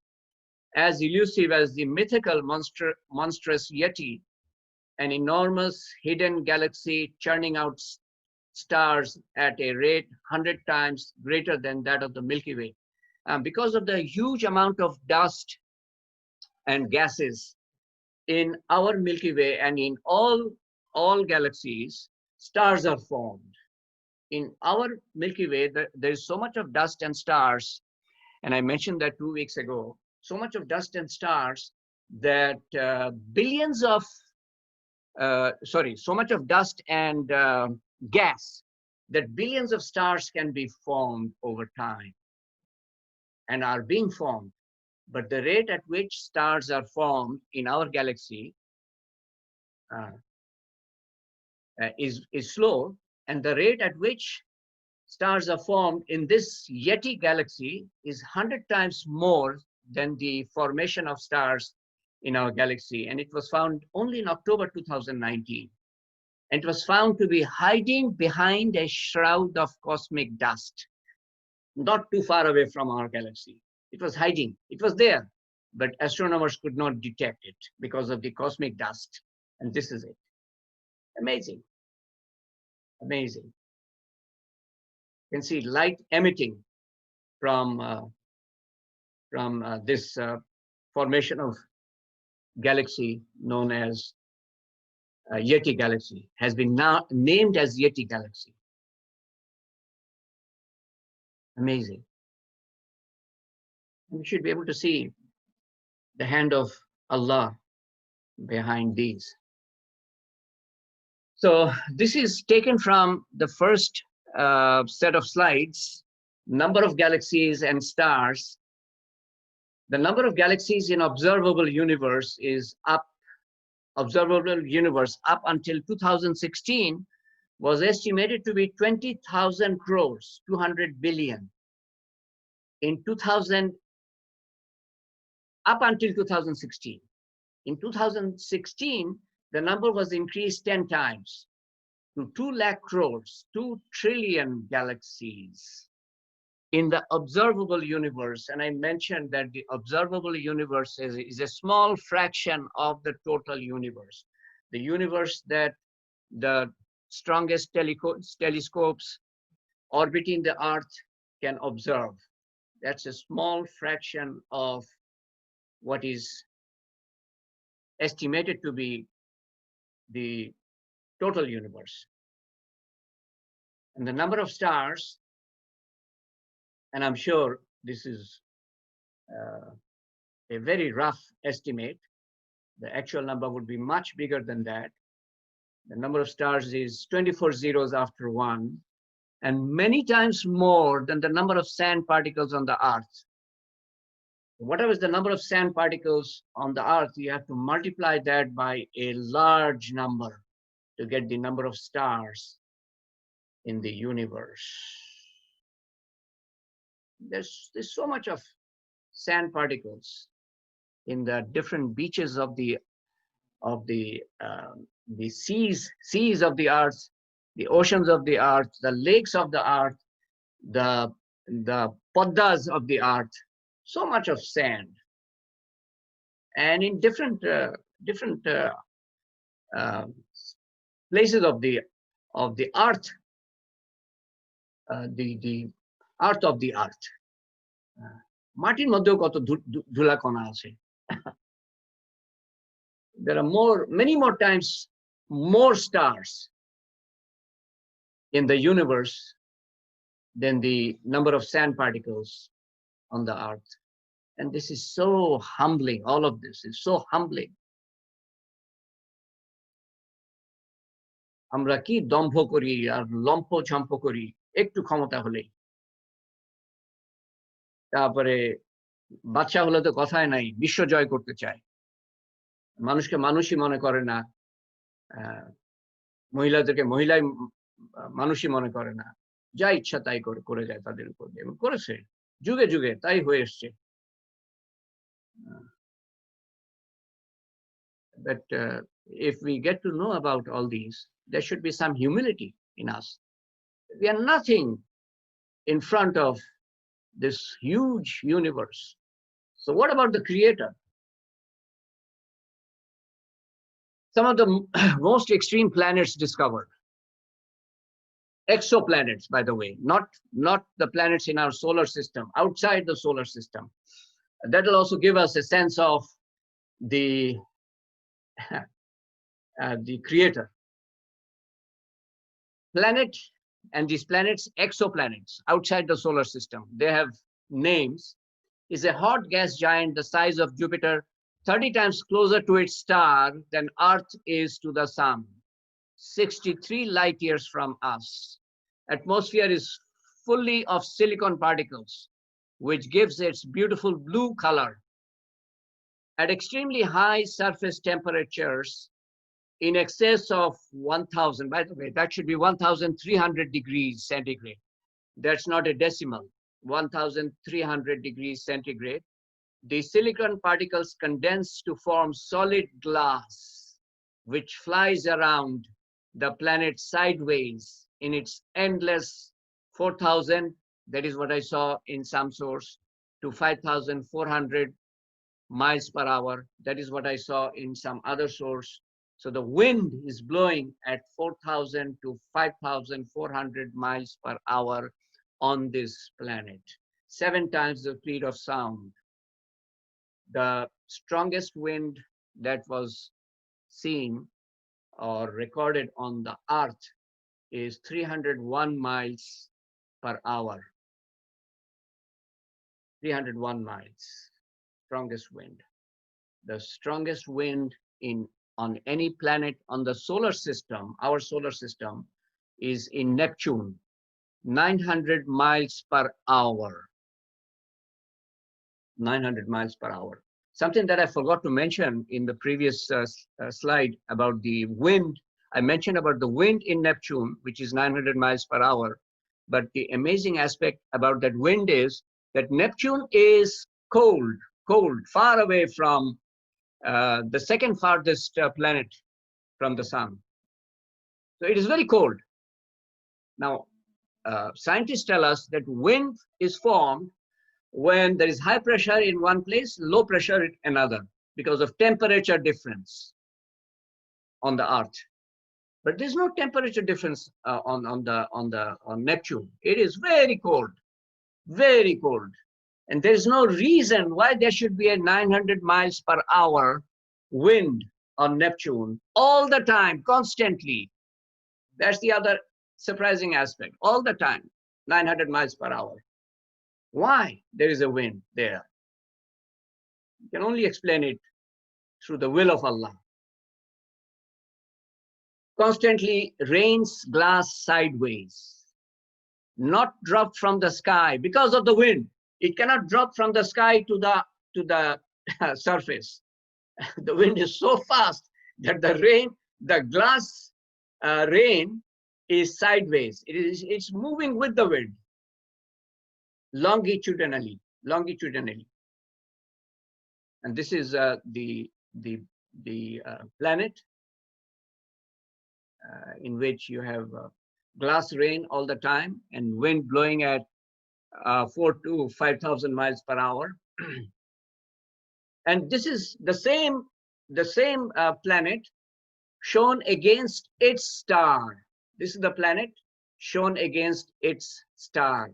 as elusive as the mythical monstrous Yeti, an enormous hidden galaxy churning out stars at a rate 100 times greater than that of the Milky Way. Because of the huge amount of dust and gases in our Milky Way and in all galaxies, stars are formed. In our Milky Way, there is so much of dust and stars, and I mentioned that 2 weeks ago, so much of dust and stars that so much of dust and gas that billions of stars can be formed over time and are being formed. But the rate at which stars are formed in our galaxy is slow, and the rate at which stars are formed in this Yeti galaxy is 100 times more than the formation of stars in our galaxy. And it was found only in October 2019. And it was found to be hiding behind a shroud of cosmic dust, not too far away from our galaxy. It was hiding. It was there, but astronomers could not detect it because of the cosmic dust. And this is it. Amazing. Amazing. You can see light emitting from this formation of galaxy known as Yeti galaxy, has been now named as Yeti galaxy. Amazing. We should be able to see the hand of Allah behind these. So this is taken from the first set of slides, number of galaxies and stars. The number of galaxies in observable universe is up. Observable universe up until 2016 was estimated to be 20,000 crores, 200 billion. In 2000, up until 2016. In 2016, the number was increased 10 times to 2 lakh crores, 2 trillion galaxies in the observable universe. And I mentioned that the observable universe is a small fraction of the total universe. The universe that the strongest telescopes orbiting the Earth can observe. That's a small fraction of what is estimated to be the total universe. And the number of stars, and I'm sure this is a very rough estimate. The actual number would be much bigger than that. The number of stars is 24 zeros after 1, and many times more than the number of sand particles on the Earth. Whatever is the number of sand particles on the Earth, you have to multiply that by a large number to get the number of stars in the universe. There's so much of sand particles in the different beaches of the seas of the Earth, the oceans of the Earth, the lakes of the Earth, the poddas of the Earth. So much of sand, and in different places of the Earth, the Earth of the Earth. মাটির মধ্যেও কত ধুলাকণা আছে। There are many more times more stars in the universe than the number of sand particles on the Earth. And this is so humbling. All of this is so humbling. আমরা কি দম্ভ করি আর লম্প ঝম্প করি একটু ক্ষমতা হলেই। তারপরে বাদশা হলে তো কথাই নাই, বিশ্ব জয় করতে চায়, মানুষকে মানুষই মনে করে না, মহিলাদেরকে মহিলাই মানুষই মনে করে না, যা ইচ্ছা তাই করে যায় তাদের উপর, এবং করেছে যুগে যুগে, তাই হয়ে এসছে। But if we get to know about all these, there should be some humility in us. We are nothing in front of this huge universe. So what about the Creator? Some of the most extreme planets discovered, exoplanets, by the way, not the planets in our solar system, outside the solar system. That will also give us a sense of the Creator. Planet, and these planets, exoplanets outside the solar system, they have names, is a hot gas giant the size of Jupiter, 30 times closer to its star than Earth is to the sun, 63 light years from us. Atmosphere is fully of silicon particles, which gives its beautiful blue color. At extremely high surface temperatures, in excess of 1000, by the way, that should be 1300 degrees centigrade. That's not a decimal, 1300 degrees centigrade. The silicon particles condense to form solid glass, which flies around the planet sideways in its endless 4000, that is what I saw in some source, to 5400 miles per hour. That is what I saw in some other source. So the wind is blowing at 4000 to 5400 miles per hour on this planet, 7 times the speed of sound. The strongest wind that was seen or recorded on the Earth is 301 miles per hour. 301 miles, strongest wind. The strongest wind on any planet on the solar system, our solar system, is in Neptune, 900 miles per hour. 900 miles per hour. Something that I forgot to mention in the previous slide about the wind. I mentioned about the wind in Neptune, which is 900 miles per hour. But the amazing aspect about that wind is that Neptune is cold, far away from the second farthest planet from the sun. So it is very cold. Now, scientists tell us that wind is formed when there is high pressure in one place, low pressure in another, because of temperature difference on the Earth. But there's no temperature difference on Neptune. It is very cold, very cold. And there is no reason why there should be a 900 miles per hour wind on Neptune all the time, constantly. That's the other surprising aspect. All the time, 900 miles per hour. Why there is a wind there? You can only explain it through the will of Allah. Constantly rains glass sideways, not dropped from the sky because of the wind. It cannot drop from the sky to the surface. The wind is so fast that the glass rain is sideways. It's moving with the wind, longitudinally. And this is the planet in which you have glass rain all the time and wind blowing at 4,000 to 5,000 miles per hour. And this is the same planet shown against its star. This is the planet shown against its star.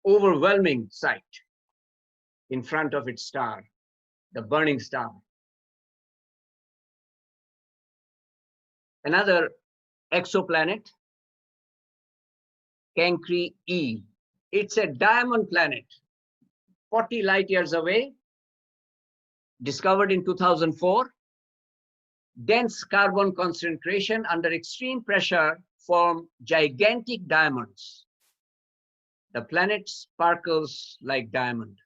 Overwhelming sight in front of its star, the burning star. Another exoplanet, Cancri E. It's a diamond planet, 40 light years away, discovered in 2004. Dense carbon concentration under extreme pressure form gigantic diamonds. The planet sparkles like diamond.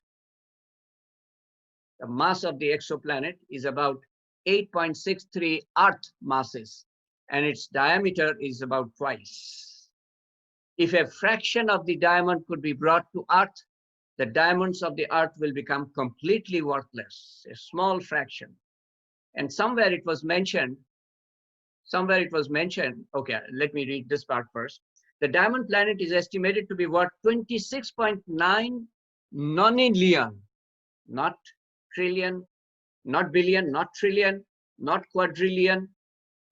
The mass of the exoplanet is about 8.63 Earth masses, and its diameter is about twice. If a fraction of the diamond could be brought to Earth, the diamonds of the Earth will become completely worthless, a small fraction. And somewhere it was mentioned, okay, let me read this part first. The diamond planet is estimated to be worth 26.9 nonillion, not trillion, not billion, not trillion, not quadrillion,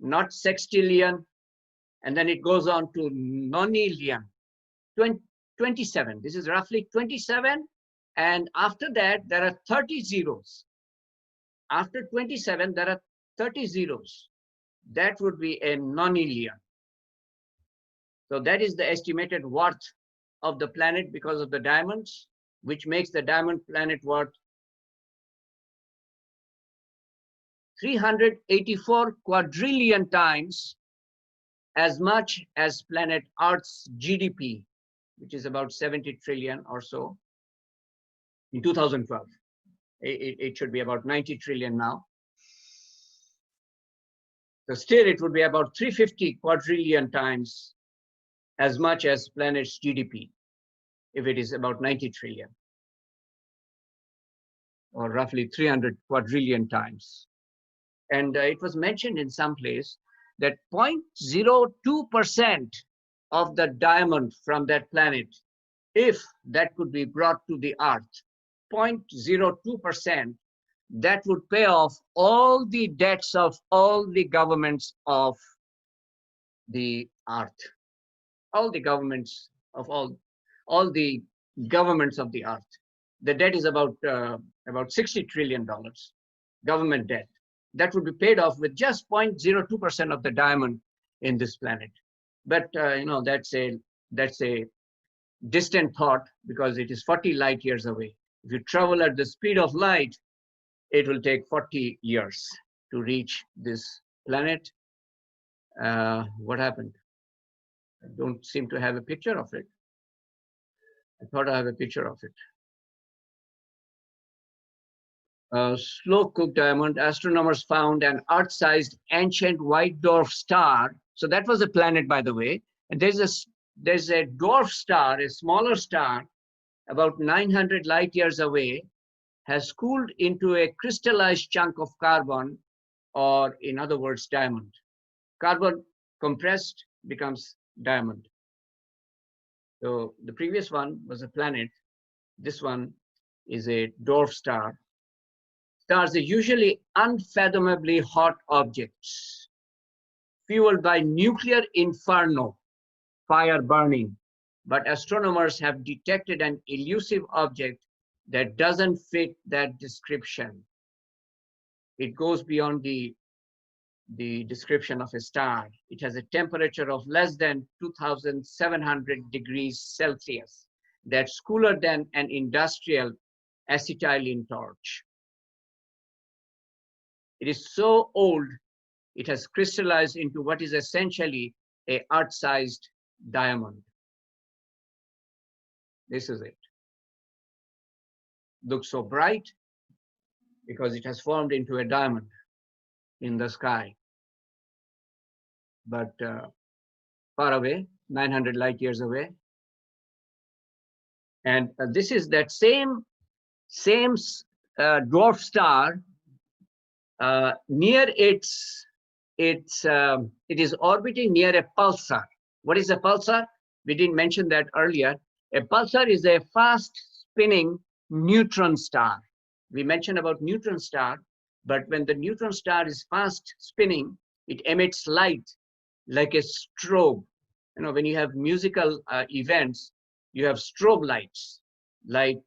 not sextillion, and then it goes on to nonillion, 27. This is roughly 27, and after that there are 30 zeros. After 27 there are 30 zeros. That would be a nonillion. So that is the estimated worth of the planet because of the diamonds, which makes the diamond planet worth 384 quadrillion times as much as planet Earth's GDP, which is about 70 trillion or so in 2012. It should be about 90 trillion now. So still it would be about 350 quadrillion times as much as planet's GDP, if it is about 90 trillion, or roughly 300 quadrillion times. And it was mentioned in some place that 0.02% of the diamond from that planet, if that could be brought to the Earth, 0.02%, that would pay off all the debts of all the governments of the Earth. All the governments of all the governments of the Earth. The debt is about $60 trillion, government debt. That would be paid off with just 0.02% of the diamond in this planet. But you know, that's a distant thought because it is 40 light years away. If you travel at the speed of light, it will take 40 years to reach this planet. What happened? I don't seem to have a picture of it. I thought I have a picture of it. Slow-cooked diamond. Astronomers found an Earth-sized ancient white dwarf star. So that was a planet, by the way. And there's a dwarf star, a smaller star, about 900 light years away, has cooled into a crystallized chunk of carbon, or in other words, diamond. Carbon compressed becomes diamond. So the previous one was a planet. This one is a dwarf star. Stars are usually unfathomably hot objects, fueled by nuclear inferno, fire burning. But astronomers have detected an elusive object that doesn't fit that description. It goes beyond the the description of a star. It has a temperature of less than 2,700 degrees Celsius. That's cooler than an industrial acetylene torch. It is so old, it has crystallized into what is essentially a Earth-sized diamond. This is it. Looks so bright because it has formed into a diamond in the sky. But far away, 900 light years away. And this is that same dwarf star near it is orbiting near a pulsar. What is a pulsar? We didn't mention that earlier. A pulsar is a fast spinning neutron star. We mentioned about neutron star, but when the neutron star is fast spinning, it emits light like a strobe. You know, when you have musical events, you have strobe lights, light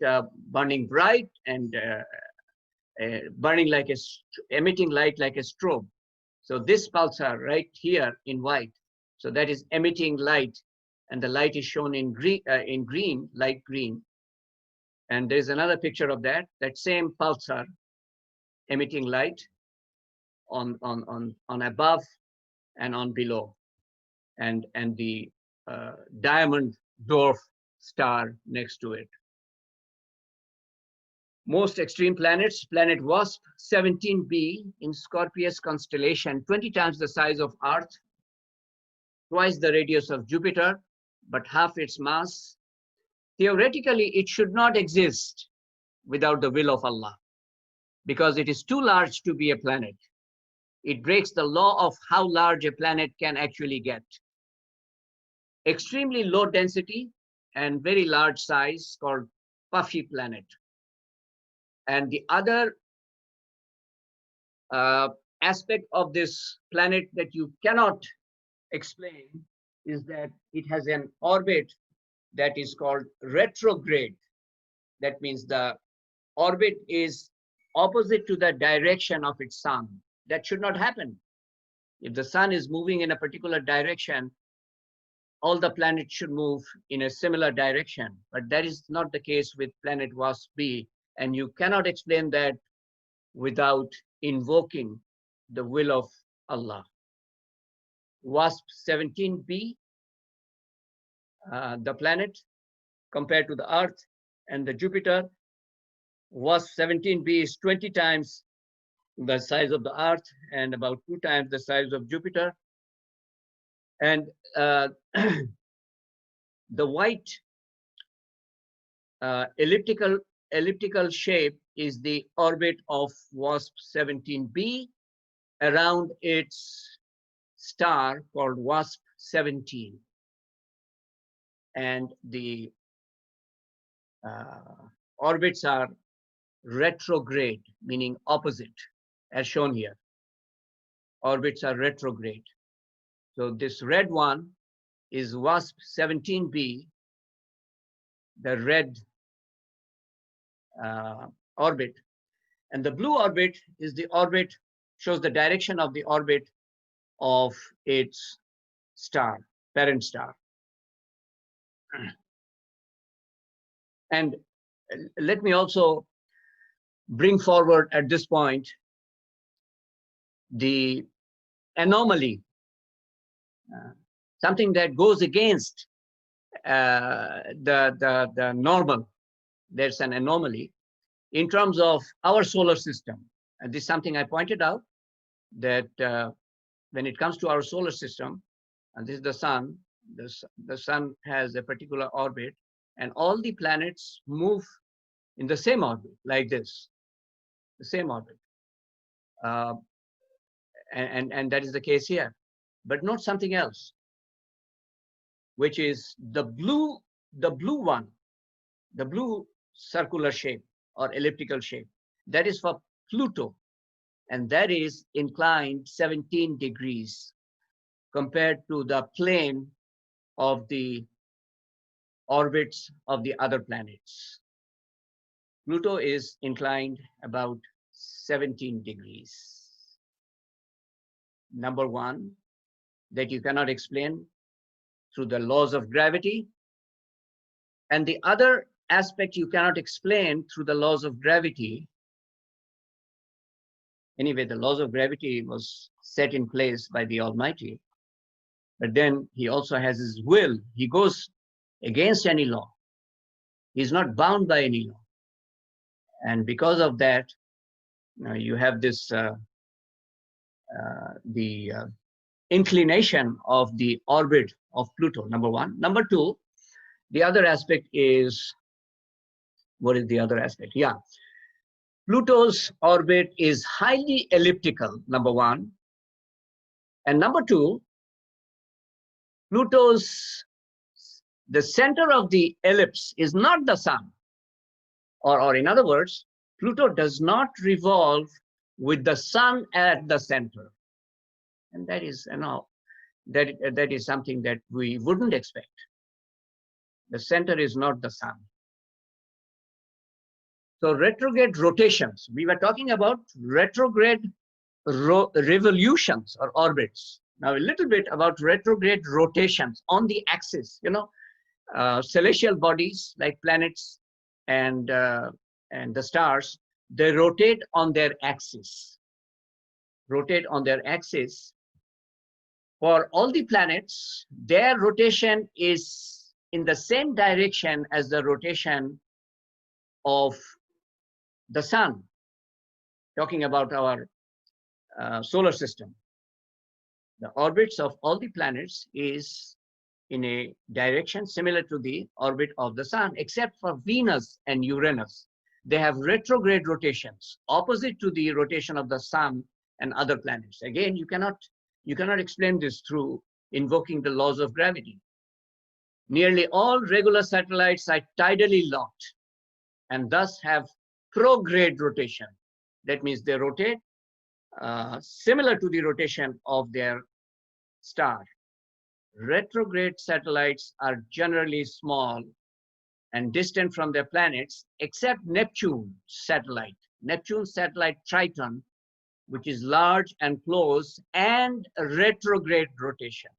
burning bright and burning like emitting light like a strobe. So this pulsar right here in white, so that is emitting light, and the light is shown in green, light green. And there's another picture of that same pulsar emitting light on above and on below, and the diamond dwarf star next to it. Most extreme planets, planet WASP 17b in Scorpius constellation, 20 times the size of Earth, twice the radius of Jupiter, but half its mass. Theoretically, it should not exist without the will of Allah, because it is too large to be a planet. It breaks the law of how large a planet can actually get. Extremely low density and very large size, called puffy planet. And the other aspect of this planet that you cannot explain is that it has an orbit that is called retrograde. That means the orbit is opposite to the direction of its sun. That should not happen. If the sun is moving in a particular direction, all the planets should move in a similar direction. But that is not the case with planet WASP-B, and you cannot explain that without invoking the will of Allah. WASP 17b, the planet compared to the Earth and the Jupiter, WASP 17b is 20 times the size of the Earth and about 2 times the size of Jupiter. And the white elliptical shape is the orbit of WASP 17b around its star called WASP 17. And the orbits are retrograde, meaning opposite, as shown here. Orbits are retrograde. So this red one is WASP 17b, the red orbit. And the blue orbit is the orbit, shows the direction of the orbit of its star, parent star. And let me also bring forward at this point the anomaly, something that goes against the normal. There's an anomaly in terms of our solar system. And this is something I pointed out, that when it comes to our solar system, and this is the sun, the sun has a particular orbit, and all the planets move in the same orbit, like this, the same orbit. And that is the case here, but not something else, which is the blue one, the blue circular shape or elliptical shape. That is for Pluto, and that is inclined 17 degrees compared to the plane of the orbits of the other planets. Pluto is inclined about 17 degrees. Number one, that you cannot explain through the laws of gravity. And the other aspect you cannot explain through the laws of gravity. Anyway, the laws of gravity was set in place by the Almighty. But then he also has his will. He goes against any law. He's not bound by any law. And because of that, you have this, inclination of the orbit of Pluto, number one. Number two, the other aspect is, what is the other aspect? Yeah. Pluto's orbit is highly elliptical, number one. And number two, the center of the ellipse is not the sun. Or in other words, Pluto does not revolve with the sun at the center. And that is, that is something that we wouldn't expect. The center is not the sun. So retrograde rotations, we were talking about retrograde revolutions or orbits. Now a little bit about retrograde rotations on the axis. Celestial bodies like planets and the stars, they rotate on their axis. Rotate on their axis. For all the planets, their rotation is in the same direction as the rotation of the sun. Talking about our solar system. The orbits of all the planets is in a direction similar to the orbit of the sun, except for Venus and Uranus. They have retrograde rotations, opposite to the rotation of the sun and other planets. Again, you cannot explain this through invoking the laws of gravity. Nearly all regular satellites are tidally locked and thus have prograde rotation. That means they rotate similar to the rotation of their star. Retrograde satellites are generally small and distant from their planets, except Neptune's satellite Triton, which is large and close and retrograde rotation.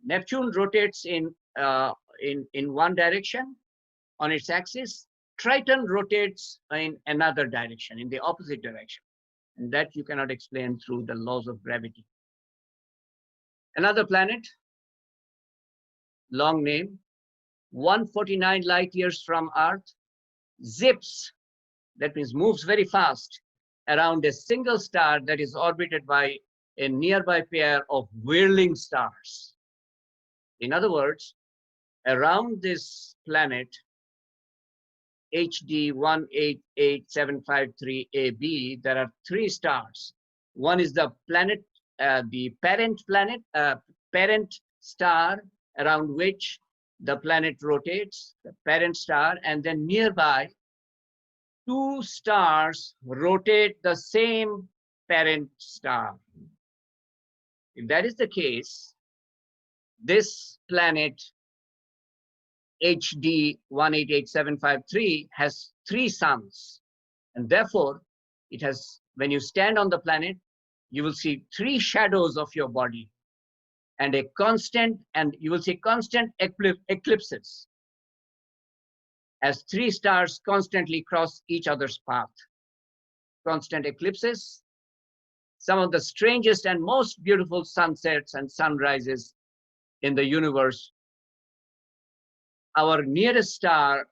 Neptune rotates in one direction on its axis. Triton rotates in another direction, in the opposite direction. And that you cannot explain through the laws of gravity. Another planet, long name, 149 light years from Earth, zips, that means moves very fast, around a single star that is orbited by a nearby pair of whirling stars. In other words, around this planet, HD 188753AB, there are three stars. One is the planet, the parent star around which the planet rotates, the parent star, and then nearby, two stars rotate the same parent star. If that is the case, this planet HD 188753 has three suns, and therefore it has, when you stand on the planet, you will see three shadows of your body and you will see constant eclipses as three stars constantly cross each other's path. Constant eclipses, some of the strangest and most beautiful sunsets and sunrises in the universe. Our nearest star,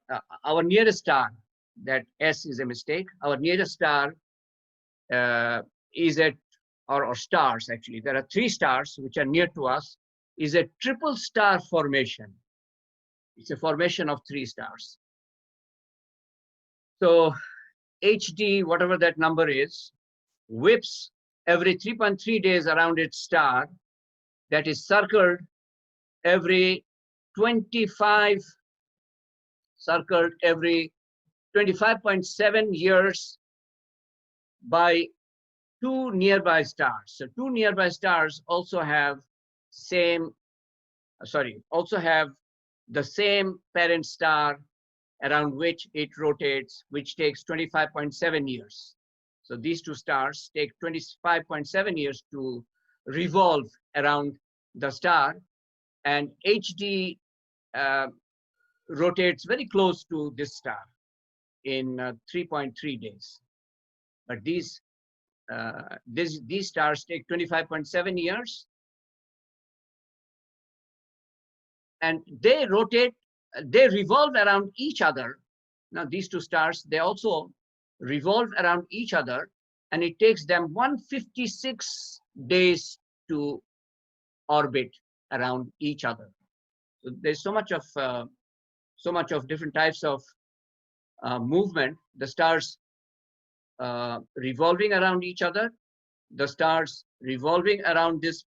that S is a mistake, our nearest star is or stars actually, there are three stars which are near to us, is a triple star formation. It's a formation of three stars. So HD, whatever that number is, whips every 3.3 days around its star that is circled every 25.7 years by two nearby stars. So two nearby stars also have the same parent star around which it rotates, which takes 25.7 years. So these two stars take 25.7 years to revolve around the star, and HD rotates very close to this star in 3.3 days. But these stars take 25.7 years, and they revolve around each other. Now these two stars, they also revolve around each other, and it takes them 156 days to orbit around each other. So there's so much of different types of movement. The stars revolving around each other, the stars revolving around this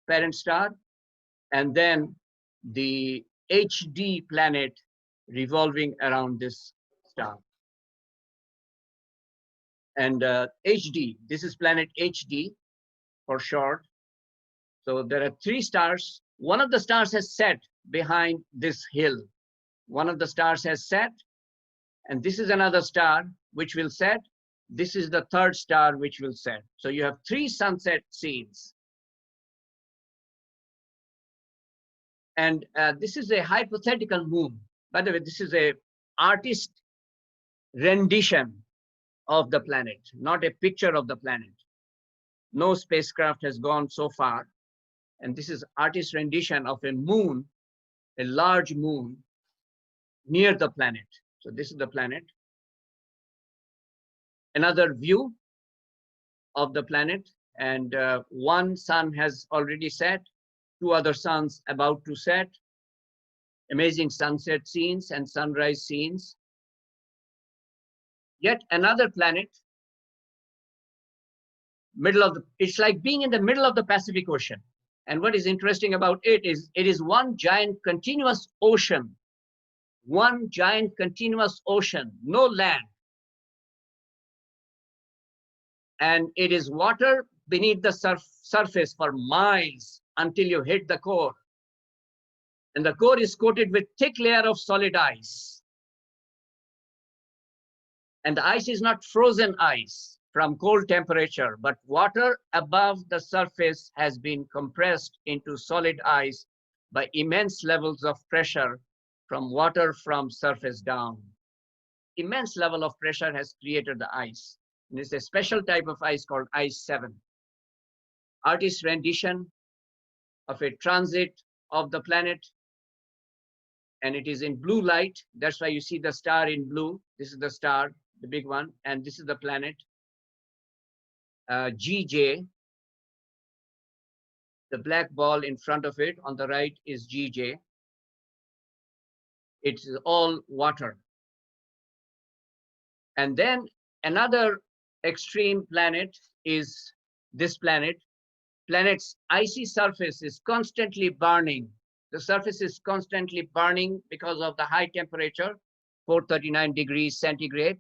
parent star, and then the HD planet revolving around this star. And HD, this is planet HD for short. So there are 3 stars. One of the stars has set behind this hill. One of the stars has set, and this is another star which will set. This is the 3rd star which will set. So you have 3 sunset scenes. And this is a hypothetical moon. By the way, this is a artist rendition of the planet, not a picture of the planet. No spacecraft has gone so far. And this is artist rendition of a moon, a large moon near the planet. So this is the planet. Another view of the planet, and one sun has already set, 2 other suns about to set. Amazing sunset scenes and sunrise scenes. Yet another planet, it's like being in the middle of the Pacific Ocean. And what is interesting about it is one giant continuous ocean. One giant continuous ocean, no land. And it is water beneath the surface for miles until you hit the core. And the core is coated with thick layer of solid ice. And the ice is not frozen ice from cold temperature, but water above the surface has been compressed into solid ice by immense levels of pressure from water from surface down. Immense level of pressure has created the ice. And it's a special type of ice called ice 7. Artist rendition of a transit of the planet, and it is in blue light. That's why you see the star in blue. This is the star, the big one, and this is the planet, GJ. The black ball in front of it on the right is GJ. It's all water. And then another extreme planet is this planet. Planet's icy surface is constantly burning. The surface is constantly burning because of the high temperature, 439 degrees centigrade.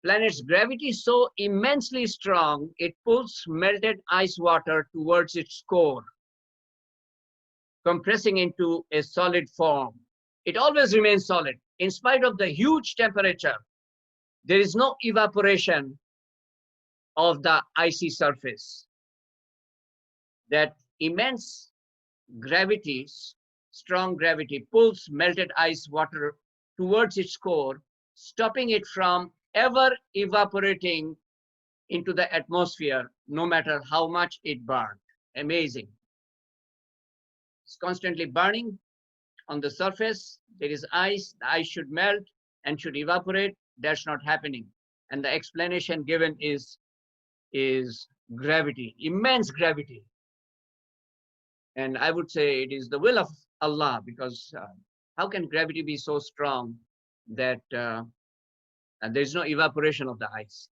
Planet's gravity is so immensely strong, it pulls melted ice water towards its core, compressing into a solid form. It always remains solid. In spite of the huge temperature, there is no evaporation of the icy surface. That immense gravity, strong gravity, pulls melted ice water towards its core, stopping it from ever evaporating into the atmosphere, no matter how much it burned. Amazing. It's constantly burning on the surface. There is ice. The ice should melt and should evaporate. That's not happening. And the explanation given is gravity, immense gravity. And I would say it is the will of Allah, because how can gravity be so strong that there's no evaporation of the ice?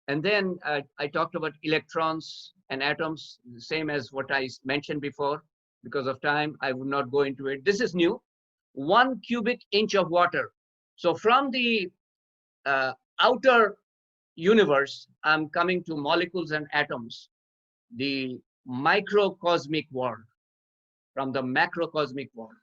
And then I talked about electrons and atoms, the same as what I mentioned before. Because of time, I would not go into it. This is new. 1 cubic inch of water. So from the outer universe, I'm coming to molecules and atoms, the microcosmic world, from the macrocosmic world.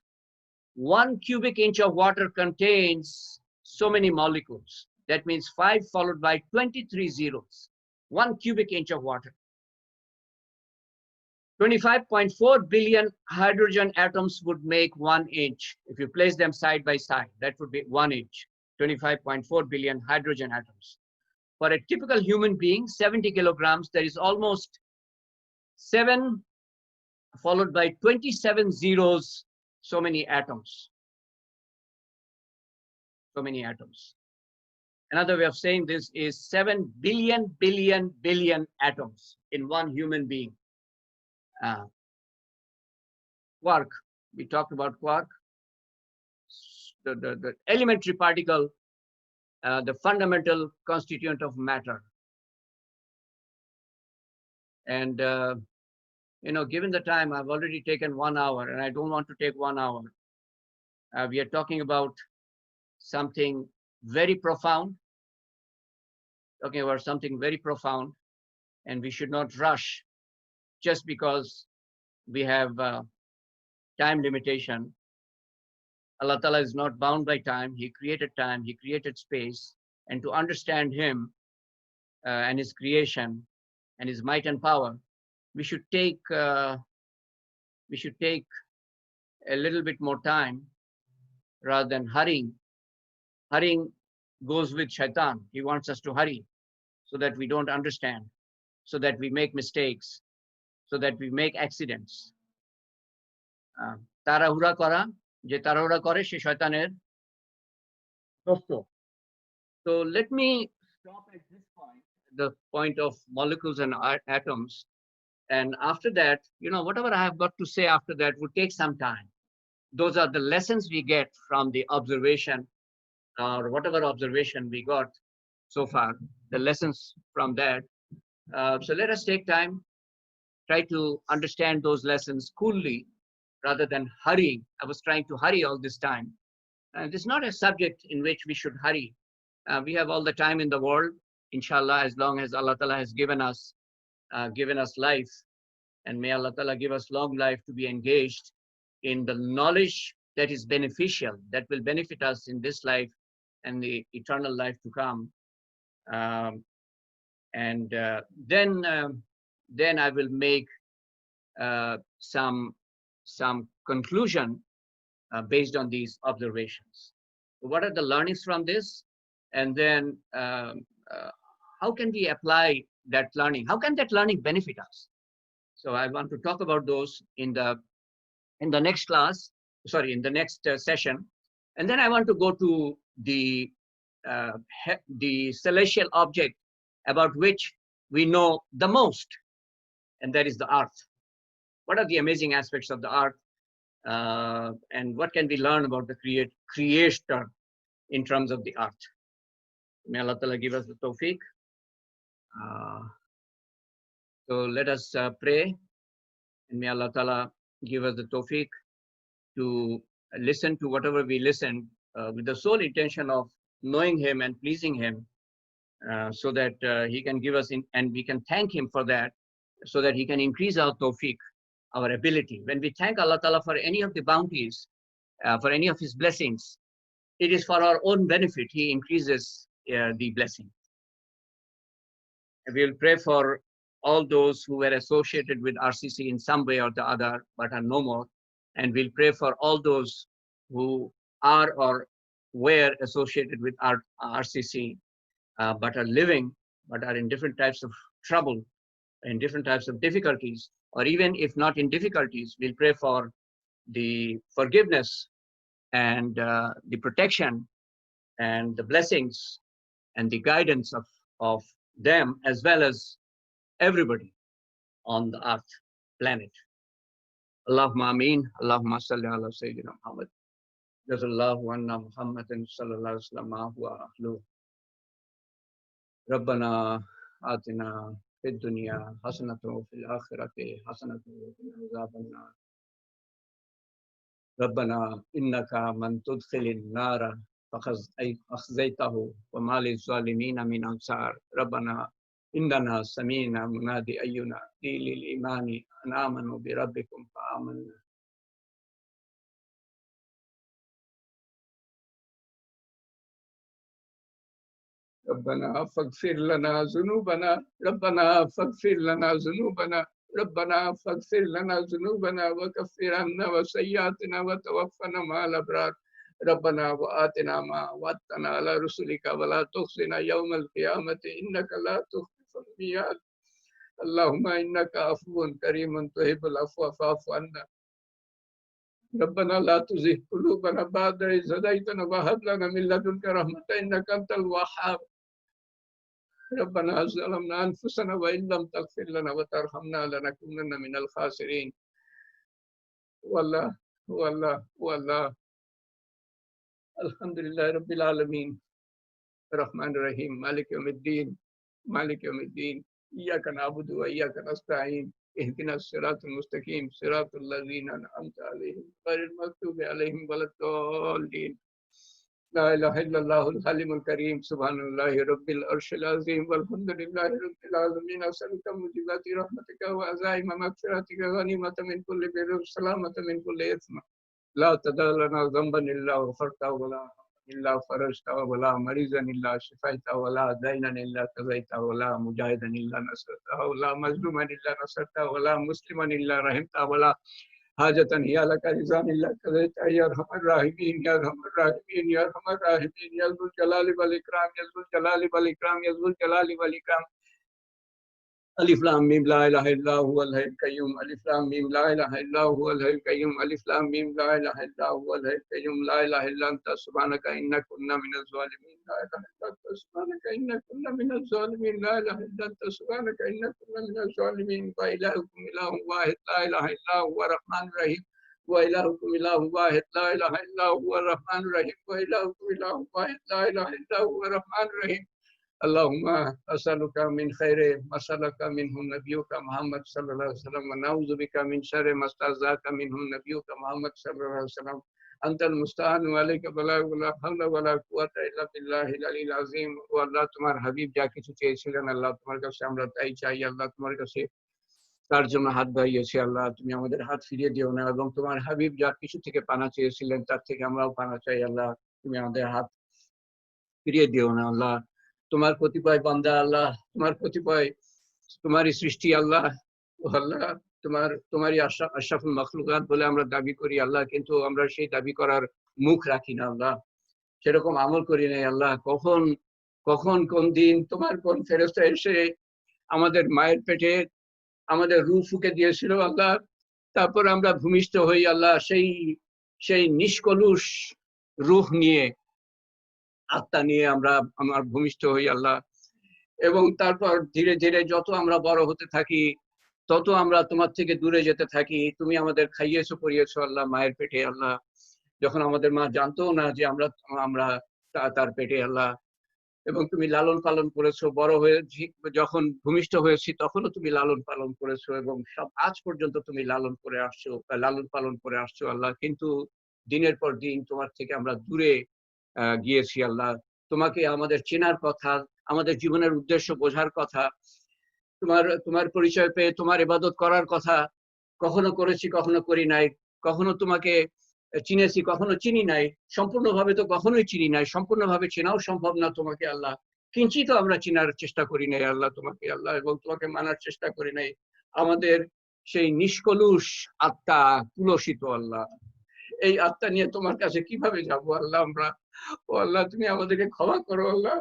1 cubic inch of water contains so many molecules. That means 5 followed by 23 zeros. 1 cubic inch of water. 25.4 billion hydrogen atoms would make 1 inch. If you place them side by side, that would be 1 inch. 25.4 billion hydrogen atoms. For a typical human being, 70 kilograms, there is almost 7 followed by 27 zeros, so many atoms. So many atoms. Another way of saying this is 7 billion atoms in one human being. Quark, we talked about quark. The elementary particle, the fundamental constituent of matter. And you know, given the time, I've already taken 1 hour, and I don't want to take 1 hour. We are talking about something very profound, and we should not rush just because we have time limitation. Allah Ta'ala is not bound by time. He created time, He created space, and to understand Him and His creation and His might and power, we should take a little bit more time rather than hurrying. Hurrying goes with shaitan. He wants us to hurry so that we don't understand, so that we make mistakes, so that we make accidents. Tarahura kora, je tarahura kore she shaitaner dosto. So let me stop at this point, the point of molecules and atoms. And after that, you know, whatever I have got to say after that would take some time. Those are the lessons we get from the observation, or whatever observation we got so far, the lessons from that. So let us take time, try to understand those lessons coolly rather than hurrying. I was trying to hurry all this time. This is not a subject in which we should hurry. We have all the time in the world, inshallah, as long as Allah Ta'ala has given us life. And may Allah Ta'ala give us long life to be engaged in the knowledge that is beneficial, that will benefit us in this life and the eternal life to come. Then I will make some conclusion based on these observations. What are the learnings from this? And then how can we apply that learning? How can that learning benefit us? So I want to talk about those in the next class, sorry, in the next session. And then I want to go to the celestial object about which we know the most, and that is the earth. What are the amazing aspects of the earth? And what can we learn about the creator in terms of the earth? May Allah Ta'ala give us the tawfiq. So let us pray, and may Allah Ta'ala give us the tawfiq to listen to whatever we listen with the sole intention of knowing Him and pleasing Him, so that He can give us, and we can thank Him for that, so that He can increase our tawfiq, our ability. When we thank Allah Ta'ala for any of the bounties, for any of His blessings, it is for our own benefit. He increases the blessing. We will pray for all those who were associated with RCC in some way or the other, but are no more. And we'll pray for all those who are or were associated with RCC, but are living, but are in different types of trouble, in different types of difficulties, or even if not in difficulties, we'll pray for the forgiveness and the protection and the blessings and the guidance of them, as well as everybody on the earth planet. Allahumma ameen. Allahumma salli ala Sayyidina Muhammad. Jazallahu anna Muhammadan sallallahu alaihi wasallam wa ahlu. Rabbana atina fid dunya hasanatan wa fil akhirati hasanatan wa qina adhaban nar. Rabbana innaka man tudkhilin nara faqad akhzaytahu wa ma lil zalimin min ansar. Rabbana إننا سمينا منادي أينا للإيمان أن آمنوا بربكم فآمنا. ربنا فاغفر لنا ذنوبنا ربنا فاغفر لنا ذنوبنا ربنا فاغفر لنا ذنوبنا وكفر عنا وسيئاتنا وتوفنا مع الأبرار ربنا وآتنا ما وعدتنا على رسلك ولا تخزنا يوم القيامة إنك لا تخلف الميعاد اللهم إنك عفو كريم تحب العفو فاعف عنا ربنا لا تزغ قلوبنا بعد إذ هديتنا وهب لنا من لدنك رحمة إنك أنت الوهاب ربنا ظلمنا أنفسنا وإن لم تغفر لنا وترحمنا لنكونن من الخاسرين والله والله والله الحمد لله رب العالمين الرحمن الرحيم مالك يوم الدين مالك يوم الدين إياك نعبد وإياك نستعين اهدنا الصراط المستقيم صراط الذين أنعمت عليهم غير المغضوب عليهم ولا الضالين لا إله إلا الله الحليم الكريم سبحان الله رب العرش العظيم والحمد لله رب العالمين أسألك موجبات رحمتك وعزائم مغفرتك غنيمة من كل بر سلامة من كل إثم لا تدع لنا ذنبا إلا غفرته ولا إلا فرجته ولا مريضا إلا شفيته ولا دينا إلا قضيته ولا مجاهدا إلا نصرته ولا مظلوما إلا نصرته ولا مسلما إلا رحمته ولا حاجة هي لك رضا إلا قضيتها يا أرحم الراحمين يا أرحم الراحمين يا أرحم الراحمين يا ذو الجلال والإكرام يا ذو الجلال والإكرام يا ذو الجلال والإكرام ألف لام ميم لا إله إلا هو الحي القيوم ألف لام ميم لا إله إلا هو الحي القيوم ألف لام ميم لا إله إلا هو الحي القيوم لا إله إلا أنت سبحانك إنا كنا من الظالمين لا إله إلا أنت سبحانك إنا كنا من الظالمين لا إله إلا أنت سبحانك إنا كنا من الظالمين وإلهكم إله واحد لا إله إلا هو الرحمن الرحيم وإلهكم إله واحد لا إله إلا هو الرحمن الرحيم وإلهكم إله واحد لا إله إلا هو الرحمن الرحيم اللهم أسألك من خير ما سألك منه نبيك محمد صلى الله عليه وسلم ونعوذ بك من شر ما استعاذك منه نبيك محمد صلى الله عليه وسلم أنت المستعان وعليك البلاغ ولا حول ولا قوة إلا بالله العلي العظيم والله তোমার হাবিব যা কিছু চেয়েছিলেন আল্লাহ তোমার কাছে আমরা তাই চাই আল্লাহ তোমার কাছে তার জন্য হাত বাড়িয়েছি আল্লাহ তুমি আমাদের হাত ফিরিয়ে দিও না এবং তোমার হাবিব যা কিছু থেকে পানা চেয়েছিলেন তার থেকে আমরাও পানা চাই আল্লাহ তুমি আমাদের হাত ফিরিয়ে দিও না আল্লাহ তোমার কতিপয় বান্দা আল্লাহ তোমার কতিপয় তোমারই সৃষ্টি আল্লাহ আল্লাহ তোমারই আশরাফুল মাখলুকাত বলে আমরা দাবি করি আল্লাহ কিন্তু আমরা সেই দাবি করার মুখ রাখি না আল্লাহ সেরকম আমল করি নাই আল্লাহ কখন কখন কোন দিন তোমার কোন ফেরেশতা এসে আমাদের মায়ের পেটে আমাদের রূহ ফুঁকে দিয়েছিল আল্লাহ তারপর আমরা ভূমিষ্ঠ হই আল্লাহ সেই নিষ্কলুষ রূহ নিয়ে আত্মা নিয়ে আমার ভূমিষ্ঠ হই আল্লাহ এবং তারপর ধীরে ধীরে যত আমরা বড় হতে থাকি তত আমরা তোমার থেকে দূরে যেতে থাকি তুমি আমাদের খাইয়েছো পরিয়েছো আল্লাহ মায়ের পেটে আল্লাহ যখন আমাদের মা জানতো না যে আমরা তার পেটে আল্লাহ এবং তুমি লালন পালন করেছো বড় হয়ে যখন ভূমিষ্ঠ হয়েছি তখনও তুমি লালন পালন করেছো এবং সব আজ পর্যন্ত তুমি লালন পালন করে আসছো আল্লাহ কিন্তু দিনের পর দিন তোমার থেকে আমরা দূরে গিয়েছি আল্লাহ তোমাকে আমাদের চেনার কথা আমাদের জীবনের উদ্দেশ্য বোঝার কথা তোমার পরিচয় পেয়ে তোমার ইবাদত করার কথা কখনো করেছি কখনো করি নাই কখনো তোমাকে চিনেছি কখনো চিনি নাই সম্পূর্ণভাবে তো কখনোই চিনি নাই সম্পূর্ণভাবে চেনাও সম্ভব না তোমাকে আল্লাহ কিঞ্চিত আমরা চেনার চেষ্টা করি নাই আল্লাহ তোমাকে আল্লাহ এবং তোমাকে মানার চেষ্টা করি নাই আমাদের সেই নিষ্কলুষ আত্মা কুলসিত আল্লাহ এই আত্মা নিয়ে তোমার কাছে কিভাবে যাবো আল্লাহ আমরা ও আল্লাহ তুমি আমাদেরকে ক্ষমা করো আল্লাহ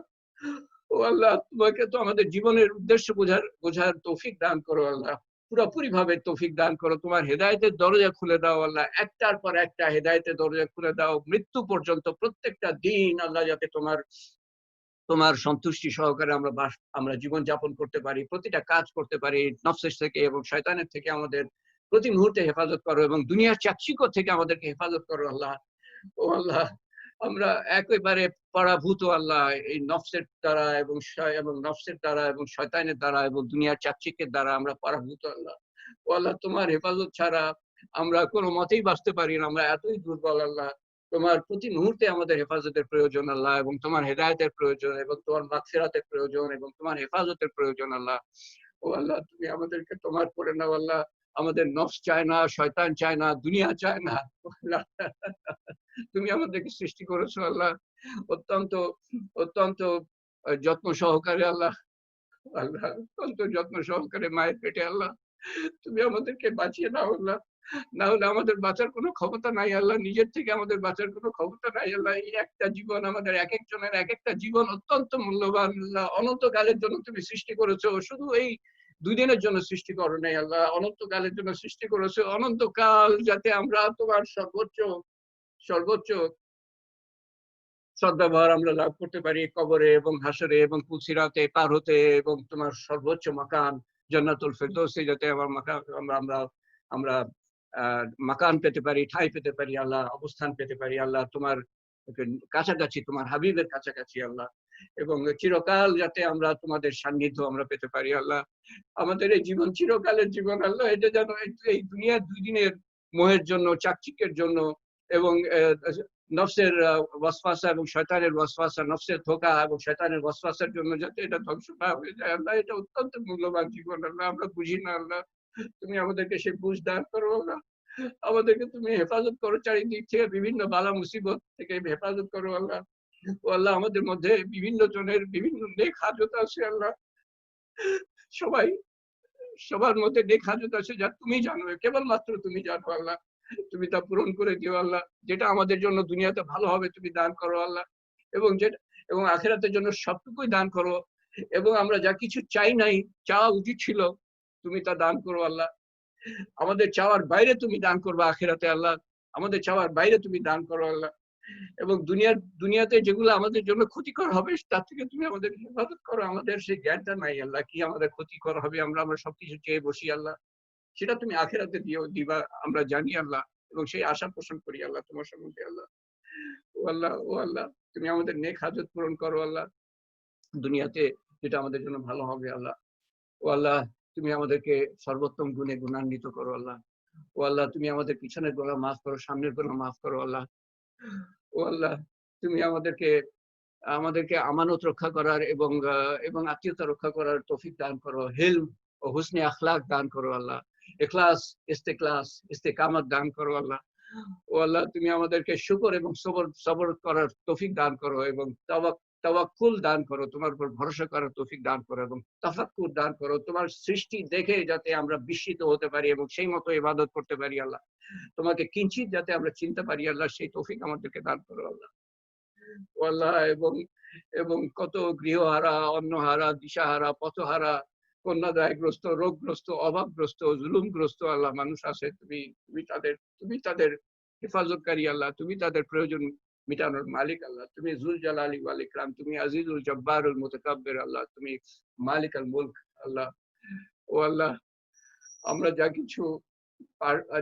ও আল্লাহ তোমাকে তো আমাদের জীবনের উদ্দেশ্য বোঝার তৌফিক দান করো আল্লাহ পুরোপুরি ভাবে তৌফিক দান করো তোমার হেদায়েতের দরজা খুলে দাও আল্লাহ একটার পর একটা হেদায়েতের দরজা খুলে দাও মৃত্যু পর্যন্ত প্রত্যেকটা দিন আল্লাহ যাতে তোমার সন্তুষ্টি সহকারে আমরা জীবন যাপন করতে পারি প্রতিটা কাজ করতে পারি নফসের থেকে এবং শয়তানের থেকে আমাদের প্রতি মুহূর্তে হেফাজত করো এবং দুনিয়ার চাকচিক্য থেকে আমাদেরকে হেফাজত করো আল্লাহ ও আল্লাহ আমরা একেবারে পরাভূত আল্লাহ এই নফসের দ্বারা এবং নফসের দ্বারা এবং শয়তানের দ্বারা এবং দুনিয়ার চাকচিক্যের দ্বারা আমরা পরাভূত আল্লাহ ও আল্লাহ তোমার হেফাজত ছাড়া আমরা কোনো মতেই বাঁচতে পারি না আমরা এতই দুর্বল আল্লাহ তোমার প্রতি মুহূর্তে আমাদের হেফাজতের প্রয়োজন আল্লাহ এবং তোমার হেদায়েতের প্রয়োজন এবং তোমার মাগফিরাতের প্রয়োজন এবং তোমার হেফাজতের প্রয়োজন আল্লাহ ও আল্লাহ তুমি আমাদেরকে তোমার করে নাও আল্লাহ আমাদের নফস চায় না শয়তান চায় না দুনিয়া চায় না তুমি আমাদেরকে সৃষ্টি করেছো আল্লাহ অত্যন্ত অত্যন্ত যত্ন সহকারে আল্লাহ, আল্লাহ অত্যন্ত যত্ন সহকারে মায়ের পেটে আল্লাহ তুমি আমাদেরকে বাঁচিয়ে দাও আল্লাহ। না হলে আমাদের বাঁচার কোনো ক্ষমতা নাই আল্লাহ, নিজের থেকে আমাদের বাঁচার কোনো ক্ষমতা নাই আল্লাহ। এই একটা জীবন, আমাদের এক একজনের এক একটা জীবন অত্যন্ত মূল্যবান আল্লাহ। অনন্তকালের জন্য তুমি সৃষ্টি করেছো, শুধু এই 2 দিনের জন্য সৃষ্টি করো নাই আল্লাহ, অনন্তকালের জন্য সৃষ্টি করেছো। অনন্তকাল যাতে আমরা তোমার সর্বোচ্চ সর্বোচ্চ সদ্ব্যবহার আমরা লাভ করতে পারি কবরে এবং হাসরে এবং পুলসিরাতে পার হতে, এবং তোমার সর্বোচ্চ মাকান জান্নাতুল ফেরদৌসে যাতে আমার মাকান আমরা আমরা মাকান পেতে পারি, ঠাঁই পেতে পারি আল্লাহ, অবস্থান পেতে পারি আল্লাহ তোমার কাছাকাছি, তোমার হাবিবের কাছাকাছি আল্লাহ, এবং চিরকাল যাতে আমরা তোমাদের সান্নিধ্য আমরা পেতে পারি আল্লাহ। আমাদের এই জীবন চিরকালের জীবন আল্লাহ, এটা যেন এই দুনিয়ার 2 দিনের মোহের জন্য, চাকচিক্যের জন্য এবং নফসের ওয়াসওয়াসা এবং শয়তানের ওয়াসওয়াসা, নফসের ধোঁকা এবং শয়তানের ওয়াসওয়াসার জন্য যাতে এটা ধ্বংস না হয়ে যায় আল্লাহ। এটা অত্যন্ত মূল্যবান জীবন আল্লাহ, আমরা বুঝি না আল্লাহ, তুমি আমাদেরকে সেই বুঝ দান করো আল্লাহ। আমাদেরকে তুমি হেফাজত করো, চারিদিক থেকে বিভিন্ন বালা মুসিবত থেকে হেফাজত করো আল্লাহ। ও আল্লাহ, আমাদের মধ্যে বিভিন্ন জনের বিভিন্ন নেক হাজত আছে আল্লাহ, সবাই সবার মধ্যে নেক হাজত আছে যা তুমি জানো, কেবলমাত্র তুমি জানো আল্লাহ। তুমি তা পূরণ করে দিও আল্লাহ। যেটা আমাদের জন্য দুনিয়াতে ভালো হবে তুমি দান করো আল্লাহ, এবং আখিরাতের জন্য সবটুকুই দান করো। এবং আমরা যা কিছু চাই নাই, চাওয়া উচিত ছিল, তুমি তা দান করো আল্লাহ। আমাদের চাওয়ার বাইরে তুমি দান করবে আখিরাতে আল্লাহ, আমাদের চাওয়ার বাইরে তুমি দান করো আল্লাহ। এবং দুনিয়াতে যেগুলো আমাদের জন্য ক্ষতিকর হবে তার থেকে তুমি আমাদের হেফাজত করো। আমাদের সেই জ্ঞানটা নাই আল্লাহ, কি আমাদের ক্ষতিকর হবে, আমরা সবকিছু চেয়ে বসি আল্লাহ, সেটা তুমি আখিরাতে দিবা আমরা জানি আল্লাহ, এবং সেই আশা পোষণ করি আল্লাহ তোমার সম্বন্ধে আল্লাহ। ও আল্লাহ, তুমি আমাদের নেক হাজত পূরণ করো আল্লাহ, দুনিয়াতে যেটা আমাদের জন্য ভালো হবে আল্লাহ। ও আল্লাহ, তুমি আমাদেরকে সর্বোত্তম গুণে গুণান্বিত করো আল্লাহ। ও আল্লাহ, তুমি আমাদের পিছনের গুনাহ মাফ করো, সামনের গুনাহ মাফ করো আল্লাহ। ও আল্লাহ, তুমি আমাদেরকে আমানত রক্ষা করার এবং আত্মীয়তা রক্ষা করার তৌফিক দান করো, হিলম ও হুসনে আখলাক দান করো আল্লাহ, ইখলাস ইস্তেকামত দান করো আল্লাহ। ও আল্লাহ, তুমি আমাদেরকে শুকর এবং সবর করার তৌফিক দান করো, এবং তাওয়াক্কুল দান করো, তোমার উপর ভরসা করার তৌফিক দান করো, এবং তাফাক্কুর দান করো, তোমার সৃষ্টি দেখে যাতে আমরা বিস্মিত হতে পারি এবং সেই মতো ইবাদত করতে পারি আল্লাহ। তোমাকে কিঞ্চিত যাতে আমরা চিনতে পারি আল্লাহ, সেই তৌফিক আমাদেরকে দান করো আল্লাহ। ও আল্লাহ, এবং কত গৃহহারা, অন্নহারা, দিশাহারা, পথহারা, কন্যাদায়গ্রস্ত, রোগগ্রস্ত, অভাবগ্রস্ত, জুলুমগ্রস্ত আল্লাহ মানুষ আছে, তুমি তাদের হেফাজতকারী আল্লাহ, তুমি তাদের প্রয়োজন মিটানোর মালিক আল্লাহ। তুমি জুল জালালি ওয়াল ইকরাম, তুমি আজিজুল জব্বারুল মুতাকাব্বির আল্লাহ, তুমি মালিক আল মুলক আল্লাহ। ও আল্লাহ, আমরা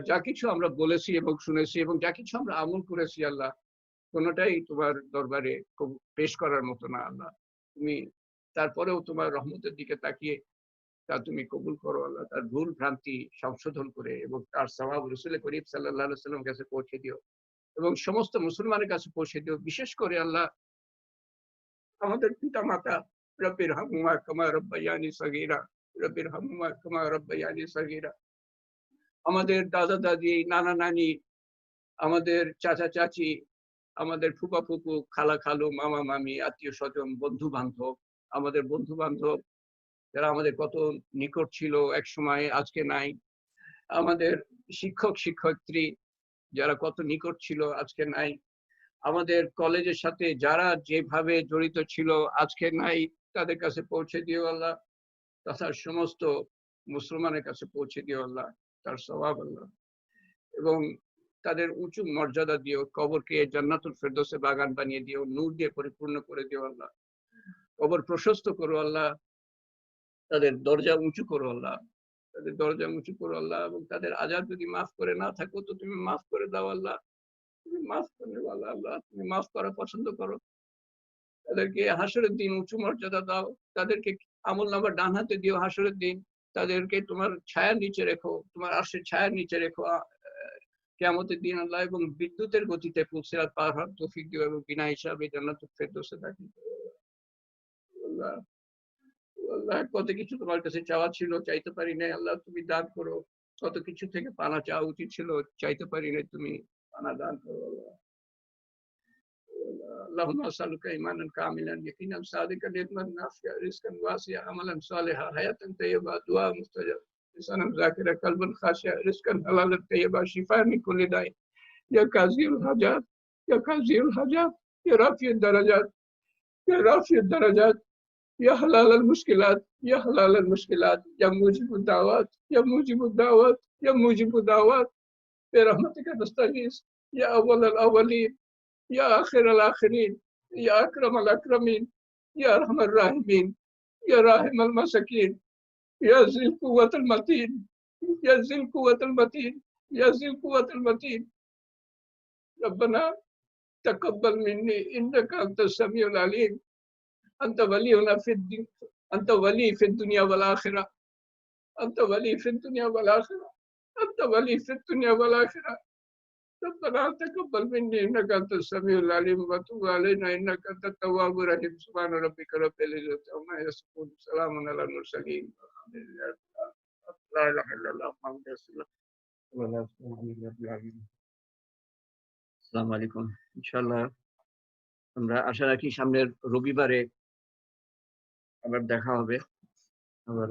যা কিছু আমরা বলেছি এবং শুনেছি এবং যা কিছু আমরা আমল করেছি আল্লাহ, কোনোটাই তোমার দরবারে পেশ করার মতো না আল্লাহ। তুমি তারপরেও তোমার রহমতের দিকে তাকিয়ে তা তুমি কবুল করো আল্লাহ, তার ভুল ভ্রান্তি সংশোধন করে এবং তার সওয়াব রাসূল করিম সাল্লাল্লাহু আলাইহি ওয়াসাল্লামের কাছে পৌঁছে দিও এবং সমস্ত মুসলমানের কাছে পৌঁছে দিও। বিশেষ করে আল্লাহ, আমাদের পিতা মাতা, রব্বির হামহুমা কামা রাব্বায়ানি সগীরা, রব্বির হামহুমা কামা রাব্বায়ানি সগীরা, আমাদের দাদা দাদি, নানা নানি, আমাদের চাচা চাচি, আমাদের ফুপা ফুপু, খালা খালু, মামা মামি, আত্মীয় স্বজন, বন্ধু বান্ধব, আমাদের বন্ধু বান্ধব যারা আমাদের কত নিকট ছিল এক সময়, আজকে নাই, আমাদের শিক্ষক শিক্ষয়িত্রী যারা কত নিকট ছিল আজকে নাই, আমাদের কলেজের সাথে যারা যেভাবে জড়িত ছিল আজকে নাই, তাদের কাছে পৌঁছে দিও আল্লাহ, তথা সমস্ত মুসলমানের কাছে পৌঁছে দিও আল্লাহ, তার সওয়াব আল্লাহ, এবং তাদের উঁচু মর্যাদা দিও, কবরকে জান্নাতুল ফেরদৌসে বাগান বানিয়ে দিও, নূর দিয়ে পরিপূর্ণ করে দিও আল্লাহ, কবর প্রশস্ত করো আল্লাহ, তাদের দরজা উঁচু করো আল্লাহ, তাদের দরজা উঁচু করো আল্লাহ, এবং তাদের আযাব যদি মাফ করে না থাকো তো তুমি মাফ করে দাও আল্লাহ, তুমি মাফ করে দাও আল্লাহ, তুমি মাফ করা পছন্দ করো। তাদেরকে হাসরের দিন উঁচু মর্যাদা দাও, তাদেরকে আমলনামা ডান হাতে দিও হাসরের দিন, তাদেরকে তোমার ছায়ার নিচে রেখো, তোমার আরশের ছায়ার নিচে রেখো কিয়ামতের দিন আল্লাহ, এবং বিদ্যুতের গতিতে পুলসিরাত পার হওয়ার তৌফিক দিও, এবং বিনা হিসাবে জান্নাতুল ফেরদৌসে দাখিল করো আল্লাহ। আল্লাহ, কত কিছু তোমার কাছে চাওয়া ছিল, চাইতে পারি নাই আল্লাহ, তুমি দান করো। কত কিছু থেকে পানা চাওয়া উচিত ছিল, চাইতে পারি নাই, তুমি পানা দান করো আল্লাহ। اللهم اسالك ايمانا كاملا يقينا صادقا علما نافعا رزقا واسعا عملا صالحا حياه طيبه دعاء مستجاب لسانا ذاكرا قلبا خاشعا رزقا حلالا طيبا شفاء من كل داء يا قاضي الحاجات يا قاضي الحاجات يا رافع الدرجات يا رافع الدرجات يا حلال المشكلات يا حلال المشكلات يا موجب الدعوات يا موجب الدعوات يا موجب الدعوات برحمتك نستغيث يا اول الاولين يا آخر الآخرين يا أكرم الأكرمين يا أرحم الراحمين يا راحم المساكين يا ذي القوة المتين يا ذي القوة المتين يا ذي القوة المتين ربنا تقبل مني إنك أنت السميع العليم أنت ولينا في الدين أنت ولي في الدنيا والآخرة أنت ولي في الدنيا والآخرة أنت ولي في الدنيا والآخرة ربنا تقبل مني انك انت السميع العليم وتب علينا انك انت التواب الرحيم سبحان ربك رب العزه عما يصفون سلام على المرسلين الحمد لله لا اله الا الله محمد رسول الله আসসালামু আলাইকুম ইনশাআল্লাহ আমরা আশা রাখি সামনের রবিবারে আবার দেখা হবে আবার